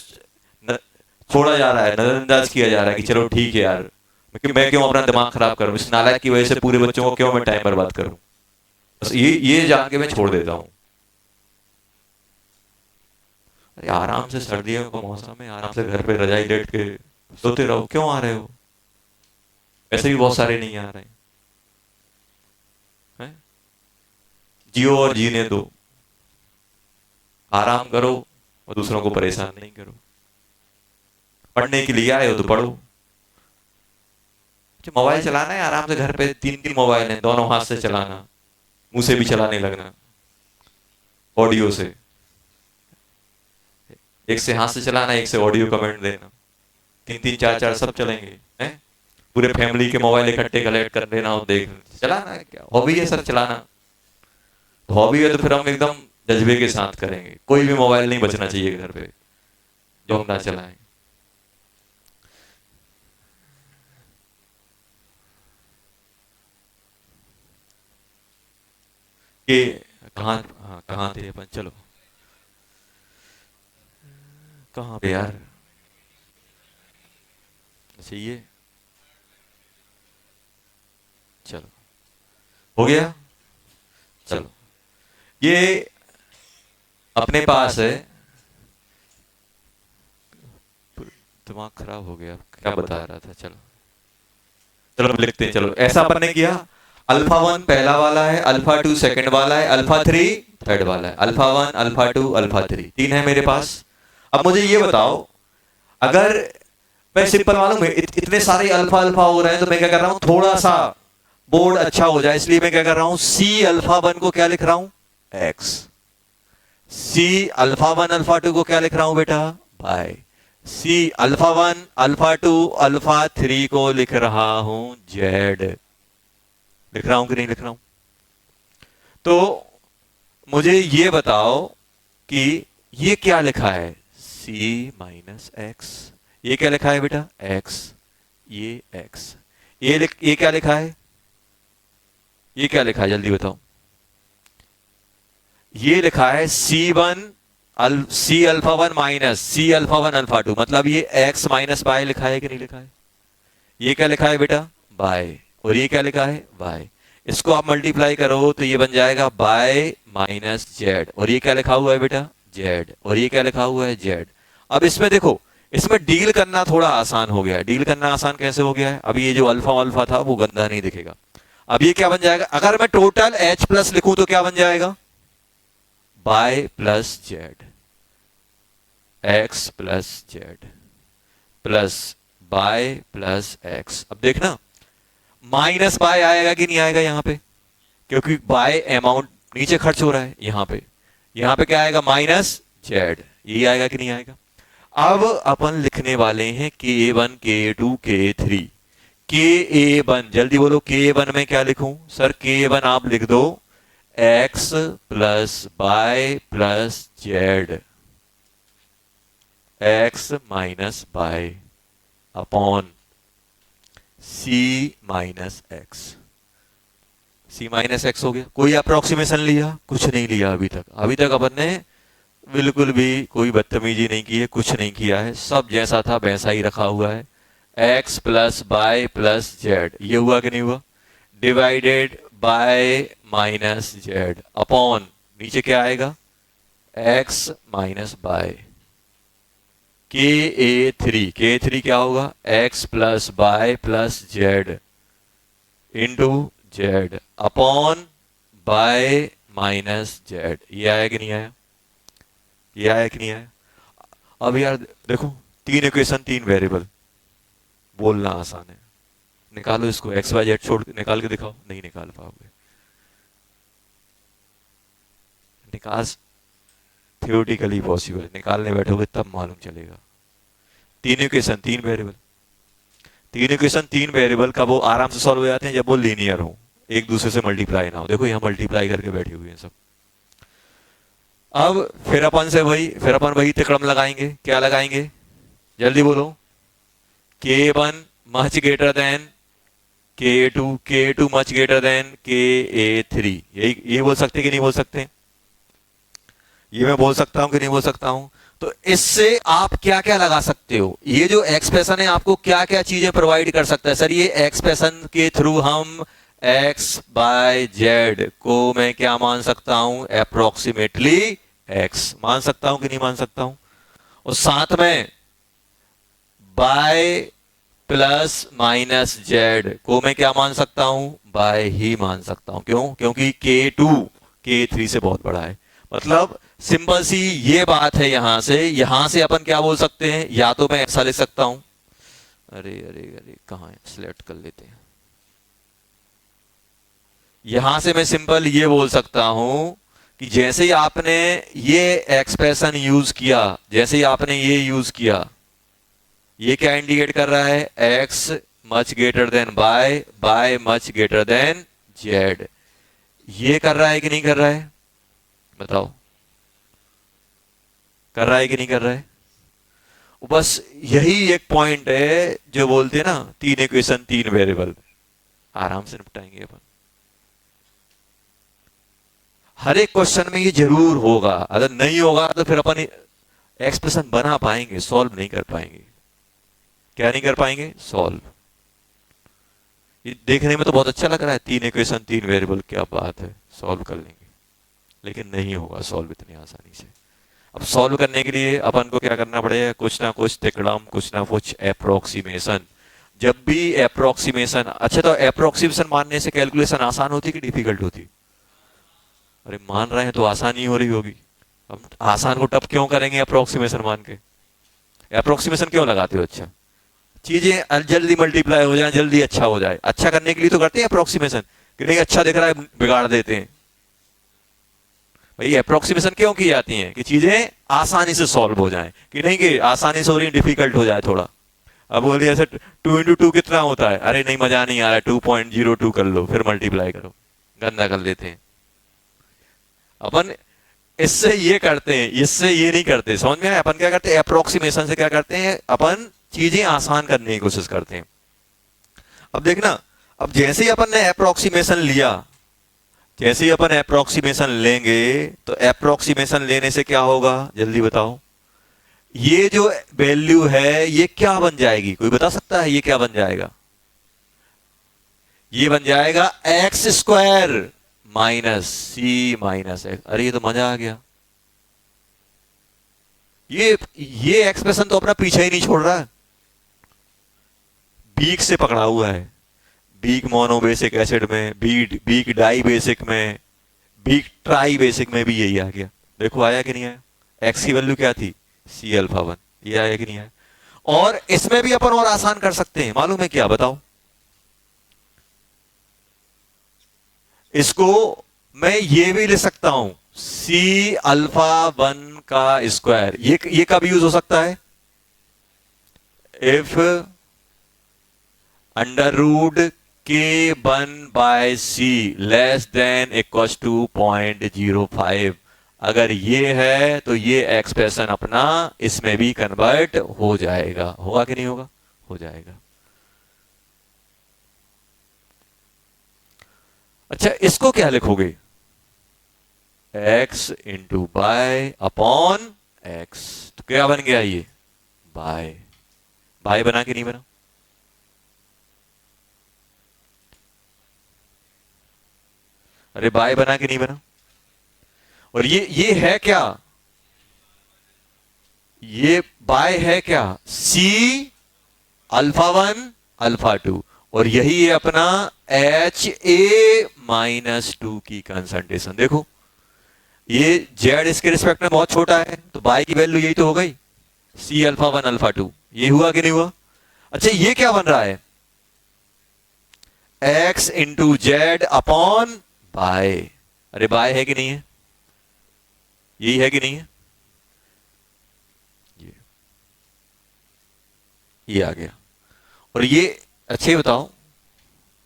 छोड़ा जा रहा है, नजरअंदाज किया जा रहा है कि चलो ठीक है यार, मैं क्यों अपना दिमाग खराब करूं, इस नालायक की वजह से पूरे बच्चों को क्यों मैं टाइम बर्बाद करूं। बस ये जान के मैं छोड़ देता हूँ। अरे आराम से सर्दियों का मौसम है, आराम से घर पे रजाई लेट के सोते रहो, क्यों आ रहे हो। वैसे भी बहुत सारे नहीं आ रहे हैं। जियो और जीने दो, आराम करो और दूसरों को परेशान नहीं करो। पढ़ने के लिए आए हो तो पढ़ो। मोबाइल चलाना है आराम से, घर पे तीन तीन मोबाइल हैं, दोनों हाथ से चलाना, मुंह से भी चलाने लगना, ऑडियो से, एक से हाथ से चलाना, एक से ऑडियो कमेंट देना, तीन तीन चार चार सब चलेंगे हैं। पूरे फैमिली के मोबाइल इकट्ठे कलेक्ट कर लेना और देख चलाना है। क्या हॉबी है सर चलाना, हॉबी है तो फिर हम एकदम जज्बे के साथ करेंगे। कोई भी मोबाइल नहीं बचना चाहिए घर पे जो हम ना चलाएं। कि कहाँ, हाँ कहाँ थे अपन, चलो कहाँ पे यार, अच्छा ये, चलो हो गया। चलो ये अपने पास है, दिमाग खराब हो गया, क्या बता रहा था। चलो चलो लिखते हैं। चलो ऐसा अपन ने किया, अल्फा वन पहला वाला है, अल्फा टू सेकंड वाला है, अल्फा थ्री थर्ड वाला है, alpha one alpha two alpha three, तीन है मेरे पास। अब मुझे ये बताओ, अगर मैं सिंपल मालूम है इतने सारे अल्फा अल्फा हो रहे हैं, तो मैं क्या कर रहा हूं, थोड़ा सा बोर्ड अच्छा हो जाए इसलिए मैं क्या कर रहा हूं, सी अल्फा वन को क्या लिख रहा हूं, X. C alpha one alpha two को क्या लिख रहा हूं बेटा, Y. C alpha one alpha two alpha three को लिख रहा हूं जेड। लिख रहा हूं कि नहीं लिख रहा हूं। तो मुझे ये बताओ कि ये क्या लिखा है, सी माइनस एक्स। ये क्या लिखा है बेटा, एक्स, ये एक्स। ये क्या लिखा है, ये क्या लिखा है जल्दी बताओ। ये लिखा है C one C alpha one minus C alpha one alpha two, मतलब ये एक्स माइनस बाय लिखा है कि नहीं लिखा है। ये क्या लिखा है बेटा, बाय, और ये क्या लिखा है, बाय। इसको आप मल्टीप्लाई करो तो ये बन जाएगा बाय माइनस जेड, और ये क्या लिखा हुआ है बेटा, जेड, और ये क्या लिखा हुआ है, जेड। अब इसमें देखो, इसमें डील करना थोड़ा आसान हो गया है। डील करना आसान कैसे हो गया है, अब ये जो अल्फा अल्फा था वो गंदा नहीं दिखेगा। अब ये क्या बन जाएगा, अगर मैं टोटल एच प्लस लिखूं तो क्या बन जाएगा, Y plus Z, X plus Z plus bye plus X. अब देखना माइनस बाय आएगा कि नहीं आएगा यहां पे, क्योंकि बाय अमाउंट नीचे खर्च हो रहा है यहां पे क्या आएगा, माइनस जेड, ये आएगा कि नहीं आएगा। अब अपन लिखने वाले हैं के वन के टू के थ्री, के ए वन, जल्दी बोलो के वन में क्या लिखूं सर, के वन आप लिख दो X plus bye plus Z, X minus Y upon C minus X. C minus X हो गया। कोई अप्रोक्सीमेशन लिया, कुछ नहीं लिया अभी तक। अभी तक अपन ने बिल्कुल भी कोई बदतमीजी नहीं की है, कुछ नहीं किया है, सब जैसा था वैसा ही रखा हुआ है। X plus bye plus Z, ये हुआ कि नहीं हुआ, divided by minus Z upon नीचे क्या आएगा, एक्स माइनस बाय के थ्री क्या होगा, x plus bye plus Z into Z upon bye minus Z. ये आया कि नहीं आया, ये आया कि नहीं आया। अब यार देखो, तीन इक्वेशन तीन वेरिएबल, बोलना आसान है, निकालो इसको, एक्स वाई जेड छोड़ निकाल के दिखाओ, नहीं निकाल पाओगे। निकाल थियोरेटिकली पॉसिबल है, निकालने बैठोगे तब मालूम चलेगा। तीन इक्वेशन तीन वेरिएबल, तीन इक्वेशन तीन वेरिएबल का वो आराम से सॉल्व हो जाते हैं जब वो लीनियर हो, एक दूसरे से मल्टीप्लाई ना हो। देखो यहाँ मल्टीप्लाई करके बैठी हुई है सब। अब फिर अपन वही तिकड़म लगाएंगे। क्या लगाएंगे जल्दी बोलो। K1 much greater then K2, K2 much greater then Ka3। यही ये बोल सकते कि नहीं बोल सकते? ये मैं बोल सकता हूं कि नहीं बोल सकता हूं? तो इससे आप क्या क्या लगा सकते हो? ये जो एक्सप्रेशन है आपको क्या क्या चीजें प्रोवाइड कर सकता है? सर ये एक्सप्रेशन के थ्रू हम x बाय जेड को मैं क्या मान सकता हूं? अप्रोक्सीमेटली x मान सकता हूं कि नहीं मान सकता हूं? और साथ में बाय प्लस माइनस जेड को मैं क्या मान सकता हूं? बाय ही मान सकता हूं। क्यों? क्योंकि K2 K3 से बहुत बड़ा है। मतलब सिंपल सी ये बात है। यहां से अपन क्या बोल सकते हैं? या तो मैं ऐसा लिख सकता हूं, अरे अरे अरे कहां है, सिलेक्ट कर लेते हैं। यहां से मैं सिंपल ये बोल सकता हूं कि जैसे ही आपने ये एक्सप्रेशन यूज किया, जैसे ही आपने ये यूज किया, ये क्या इंडिकेट कर रहा है? x much greater than Y much greater than Z. ये कर रहा है कि नहीं कर रहा है? बताओ, कर रहा है कि नहीं कर रहा है? बस यही एक पॉइंट है जो बोलते हैं ना, तीन इक्वेशन तीन वेरिएबल। आराम से निपटाएंगे अपन। हर एक क्वेश्चन में ये जरूर होगा, अगर नहीं होगा तो फिर अपन एक्सप्रेशन बना पाएंगे, सॉल्व नहीं कर पाएंगे। क्या नहीं कर पाएंगे? सॉल्व। ये देखने में तो बहुत अच्छा लग रहा है, तीन इक्वेशन तीन वेरिएबल, क्या बात है, सॉल्व कर लेंगे, लेकिन नहीं होगा सॉल्व इतनी आसानी से। अब सॉल्व करने के लिए अपन को क्या करना पड़ेगा? कुछ ना कुछ तिकड़म, कुछ ना कुछ अप्रोक्सीमेशन। जब भी अप्रोक्सीमेशन, अच्छा तो अप्रोक्सीमेशन मानने से कैलकुलेशन आसान होती कि डिफिकल्ट होती? अरे मान रहे हैं तो आसान ही हो रही होगी। अब आसान को टफ क्यों करेंगे अप्रोक्सीमेशन मान के? अप्रोक्सीमेशन क्यों लगाते हो? अच्छा चीजें जल्दी मल्टीप्लाई हो जाए, जल्दी अच्छा हो जाए, अच्छा करने के लिए तो करते हैं अप्रोक्सीमेशन, कि नहीं अच्छा दिख रहा है बिगाड़ देते हैं। भाई अप्रोक्सीमेशन क्यों की जाती है? कि चीजें आसानी से सॉल्व हो जाएं, कि नहीं कि आसानी से हो रही डिफिकल्ट हो जाए थोड़ा। अब बोलिए ऐसे 2 इंटू 2 कितना होता है? अरे नहीं मजा नहीं आ रहा है, 2.02 कर लो, फिर मल्टीप्लाई करो, गंदा कर देते हैं अपन। इससे ये करते हैं, इससे ये नहीं करते। समझ में आया? अपन क्या करते हैं? अप्रोक्सीमेशन से क्या करते हैं? अपन चीजें आसान करने की कोशिश करते हैं। अब देखना, अब जैसे ही अपन ने अप्रोक्सीमेशन लिया, जैसे ही अपन अप्रोक्सीमेशन लेंगे, तो अप्रोक्सीमेशन लेने से क्या होगा जल्दी बताओ? ये जो वैल्यू है ये क्या बन जाएगी? कोई बता सकता है ये क्या बन जाएगा? ये बन जाएगा एक्स स्क्वायर माइनस सी माइनस एक्स। अरे ये तो मजा आ गया। ये एक्सप्रेशन तो अपना पीछे ही नहीं छोड़ रहा है, बीक से पकड़ा हुआ है। बीक मोनो बेसिक एसिड में, बीक डाई बेसिक में, बीक ट्राई बेसिक में भी यही आ गया। देखो आया कि नहीं आया? एक्स की वैल्यू क्या थी? C alpha 1। ये आया कि नहीं आया? और इसमें भी अपन और आसान कर सकते हैं, मालूम है क्या? बताओ। इसको मैं ये भी लिख सकता हूं, सी अल्फा 1 का स्क्वायर। ये कब यूज हो सकता है? If under root K1 by C less than equal to 0.05। अगर ये है तो ये एक्सप्रेशन अपना इसमें भी कन्वर्ट हो जाएगा। होगा कि नहीं होगा? हो जाएगा। अच्छा इसको क्या लिखोगे? x into Y upon x। तो क्या बन गया ये? बाय। बाय बना कि नहीं बना? अरे बाय बना कि नहीं बना? और ये है क्या? ये बाय है क्या? सी अल्फा 1 अल्फा 2, और यही है अपना HA-2 की कंसंट्रेशन। देखो ये जेड इसके रिस्पेक्ट में बहुत छोटा है, तो बाय की वैल्यू यही तो हो गई, सी अल्फा 1 अल्फा 2। ये हुआ कि नहीं हुआ? अच्छा ये क्या बन रहा है? X into Z upon bye. अरे बाय है कि नहीं है? यही है कि नहीं है? ये ये आ गया। और ये अच्छे बताओ,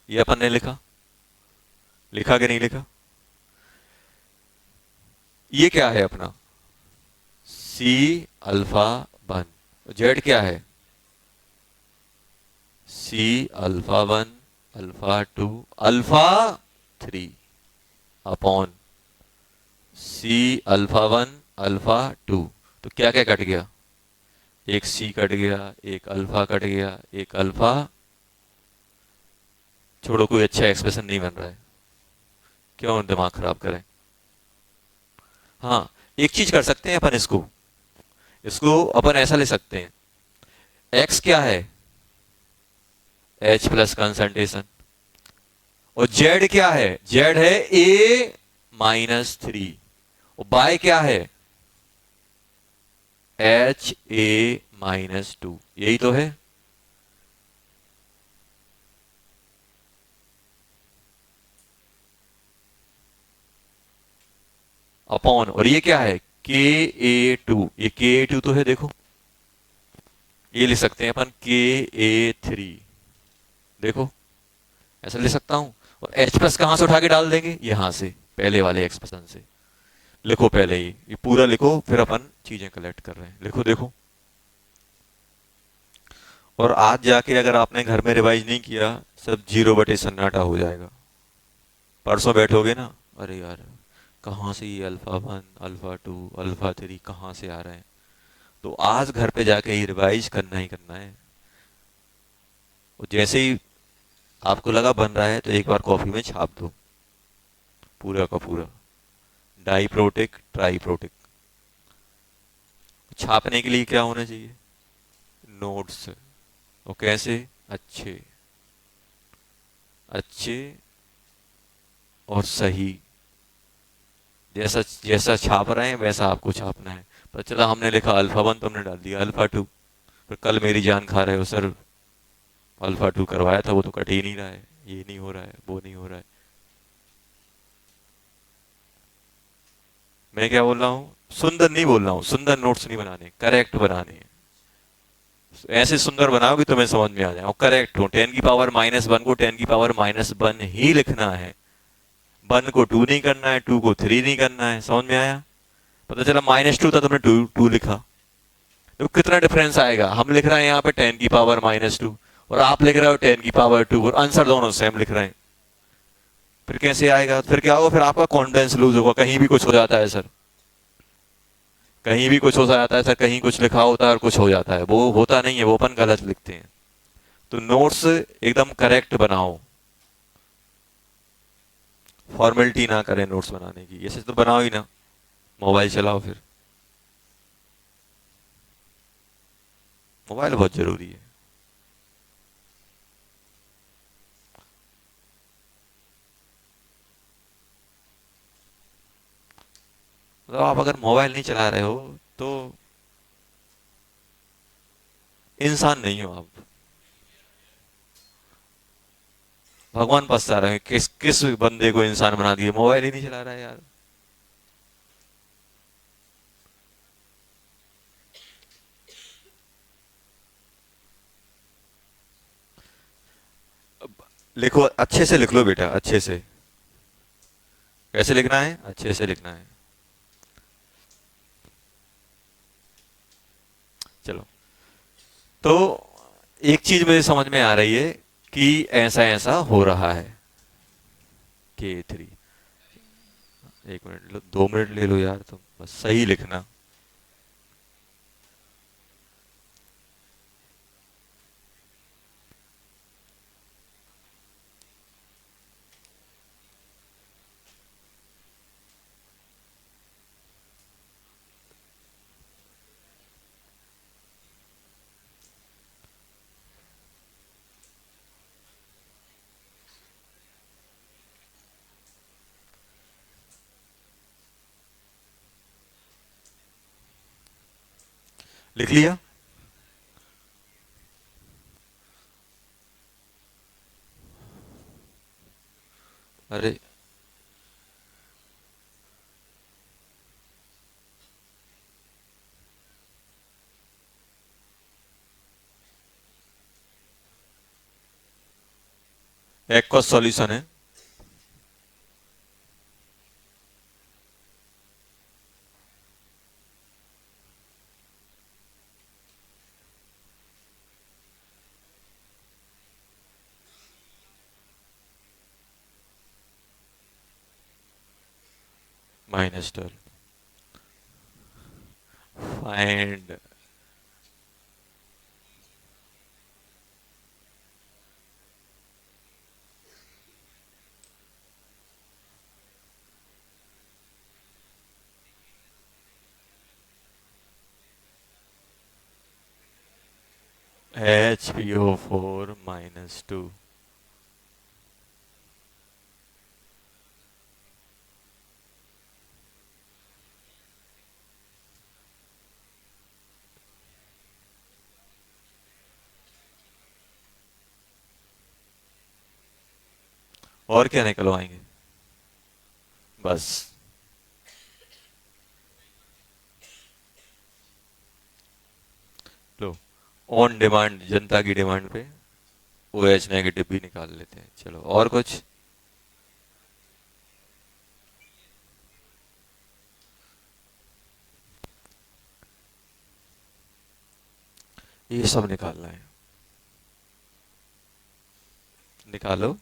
ये अपन ने लिखा, लिखा कि नहीं लिखा? ये क्या है अपना? सी अल्फा वन। जेड क्या है? C alpha one, alpha two, alpha three upon C alpha one, alpha two. तो क्या क्या कट गया? एक सी कट गया, एक अल्फा कट गया, एक अल्फा। छोड़ो, कोई अच्छा एक्सप्रेशन नहीं बन रहा है, क्यों दिमाग खराब करें। हाँ, एक चीज कर सकते हैं अपन, इसको इसको अपन ऐसा ले सकते हैं। एक्स क्या है? H plus concentration. और जेड क्या है? जेड है ए माइनस थ्री। और बाय क्या है? H A minus to. यही तो है। अपॉन, और ये क्या है? के ए टू। ये के ए टू तो है, देखो ये लिख सकते हैं अपन के ए थ्री। देखो ऐसा ले सकता हूं। और एच प्लस कहां से उठा के डाल देंगे? यहां से, पहले वाले एक्सप्रेशन से। लिखो पहले ही, ये पूरा लिखो, फिर अपन चीजें कलेक्ट कर रहे हैं। लिखो देखो। और आज जाके अगर आपने घर में रिवाइज नहीं किया, सब जीरो बटे सन्नाटा हो जाएगा। परसों बैठोगे ना, अरे यार कहाँ से ये alpha one, alpha two, alpha three कहाँ से आ रहे हैं? तो आज घर पे जाके ये रिवाइज करना ही करना है। और जैसे ही आपको लगा बन रहा है, तो एक बार कॉपी में छाप दो, पूरा का पूरा, डाई प्रोटिक, ट्राई प्रोटिक। छापने के लिए क्या होना चाहिए? नोट्स। और कैसे? अच्छे, अच्छे और सही। जैसा जैसा छाप रहे हैं वैसा आपको छापना है। पता चला हमने लिखा अल्फा वन, तो हमने डाल दिया अल्फा टू। फिर कल मेरी जान खा रहे हो, सर अल्फा टू करवाया था, वो तो कट ही नहीं रहा है, ये नहीं हो रहा है, वो नहीं हो रहा है। मैं क्या बोल रहा हूँ? सुंदर नहीं बोल रहा हूँ, सुंदर नोट्स नहीं बनाने, करेक्ट बनाने हैं। ऐसे सुंदर बनाओ कि तुम्हें समझ में आ जाए और करेक्ट हो। 10⁻⁻1 को 10⁻⁻1 ही लिखना है। 1 को 2 नहीं करना है, 2 को 3 नहीं करना है। समझ में आया? पता चला -2 था, तुमने 2 लिखा। तो कितना डिफरेंस आएगा? हम लिख रहे हैं यहाँ पे 10⁻⁻2, और आप लिख रहे हो 10⁻2, और आंसर दोनों सेम लिख रहे हैं। फिर कैसे आएगा? फिर क्या होगा? फिर आपका कॉन्फिडेंस लूज होगा। कहीं भी कुछ हो जाता है सर, कहीं भी कुछ हो जाता है सर, कहीं कुछ लिखा होता है और कुछ हो जाता है, वो होता नहीं है, वो अपन गलत लिखते हैं। तो नोट्स एकदम करेक्ट बनाओ, फॉर्मेलिटी ना करें नोट्स बनाने की। ऐसे तो बनाओ ही ना, मोबाइल चलाओ फिर। मोबाइल बहुत जरूरी है। मतलब आप अगर मोबाइल नहीं चला रहे हो तो इंसान नहीं हो आप। भगवान पछता रहे हैं, किस किस बंदे को इंसान बना दिया, मोबाइल ही नहीं चला रहा है यार। लिखो, अच्छे से लिख लो बेटा, अच्छे से। कैसे लिखना है? अच्छे से लिखना है। चलो, तो एक चीज मुझे समझ में आ रही है कि ऐसा ऐसा हो रहा है। K3। 1 मिनट लो, 2 मिनट ले लो यार, तुम बस सही लिखना। लिख लिया? अरे एक्वस सॉल्यूशन है। -12। Find HPO4 -2। और क्या निकलवाएंगे? बस। लो, ऑन डिमांड, जनता की डिमांड पे OH नेगेटिव भी निकाल लेते हैं। चलो, और कुछ? ये सब निकालना है। निकालो।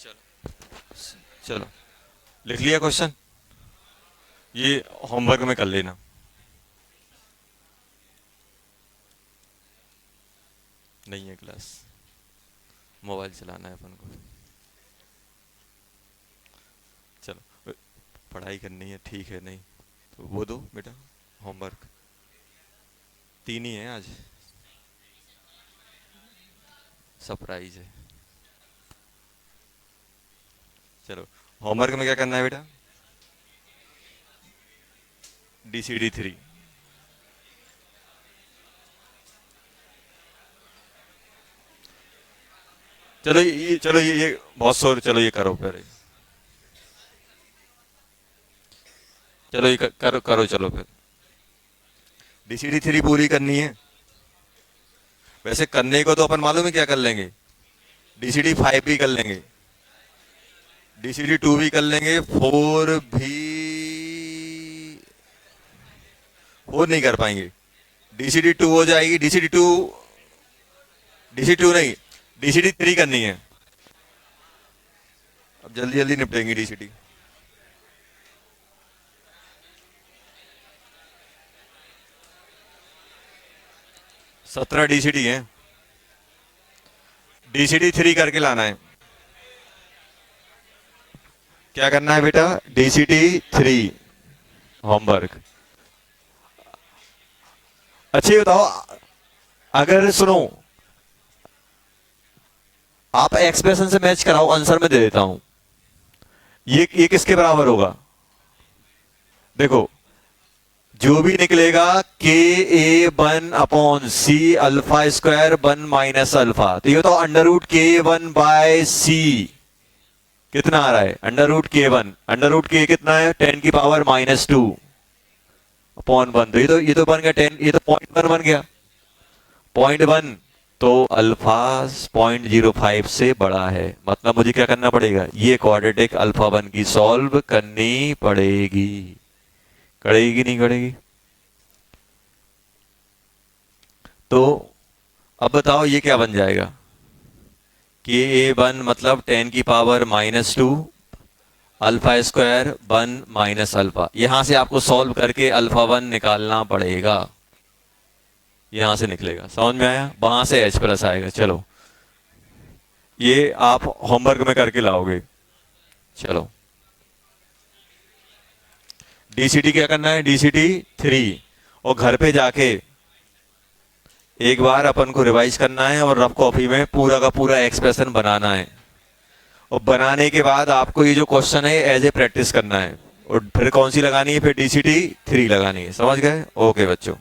चलो चलो, लिख लिया क्वेश्चन? ये होमवर्क में कर लेना। नहीं है क्लास, मोबाइल चलाना है अपन को। चलो, पढ़ाई करनी है, ठीक है। नहीं तो वो दो बेटा होमवर्क। 3 ही है आज, सरप्राइज है। चलो, होमवर्क में क्या करना है बेटा? DCD3। चलो ये बहुत सॉरी, चलो ये करो पहले। चलो ये करो करो, चलो फिर DCD3 पूरी करनी है। वैसे करने को तो अपन मालूम है क्या कर लेंगे, DCD5 भी कर लेंगे, DCD2 भी कर लेंगे, 4 भी। 4 नहीं कर पाएंगे। DCD2 हो जाएगी, DCD2 नहीं, DCD3 करनी है। अब जल्दी जल्दी निपटेंगे DCD। 17 DCD है, DCD3 करके लाना है। क्या करना है बेटा? DCD3 homework. अच्छा ये बताओ, अगर सुनो, आप एक्सप्रेशन से मैच कराओ, आंसर में दे देता हूं। ये किसके बराबर होगा? देखो, जो भी निकलेगा KA1/C alpha square 1 minus alpha, तो ये तो √K1/C कितना आ रहा है? √K1, √K कितना है? 10 की पावर -2 अपॉन 1। तो ये तो बन गया 10, ये तो 0.1 बन गया, 0.1। तो अल्फा 0.05 से बड़ा है, मतलब मुझे क्या करना पड़ेगा? ये क्वाड्रेटिक अल्फा 1 की सॉल्व करनी पड़ेगी। करेगी नहीं करेगी? तो अब बताओ ये क्या बन जाएगा? KA1 मतलब 10 की power -2 alpha square 1 minus alpha. यहां से आपको सॉल्व करके अल्फा 1 निकालना पड़ेगा, यहां से निकलेगा। समझ में आया? वहां से H+ आएगा। चलो ये आप होमवर्क में करके लाओगे। चलो, DCD क्या करना है? DCD3। और घर पे जाके एक बार अपन को रिवाइज करना है और रफ कॉपी में पूरा का पूरा एक्सप्रेशन बनाना है। और बनाने के बाद आपको ये जो क्वेश्चन है एज ए प्रैक्टिस करना है, और फिर कौन सी लगानी है? फिर DCD3 लगानी है। समझ गए? ओके बच्चों।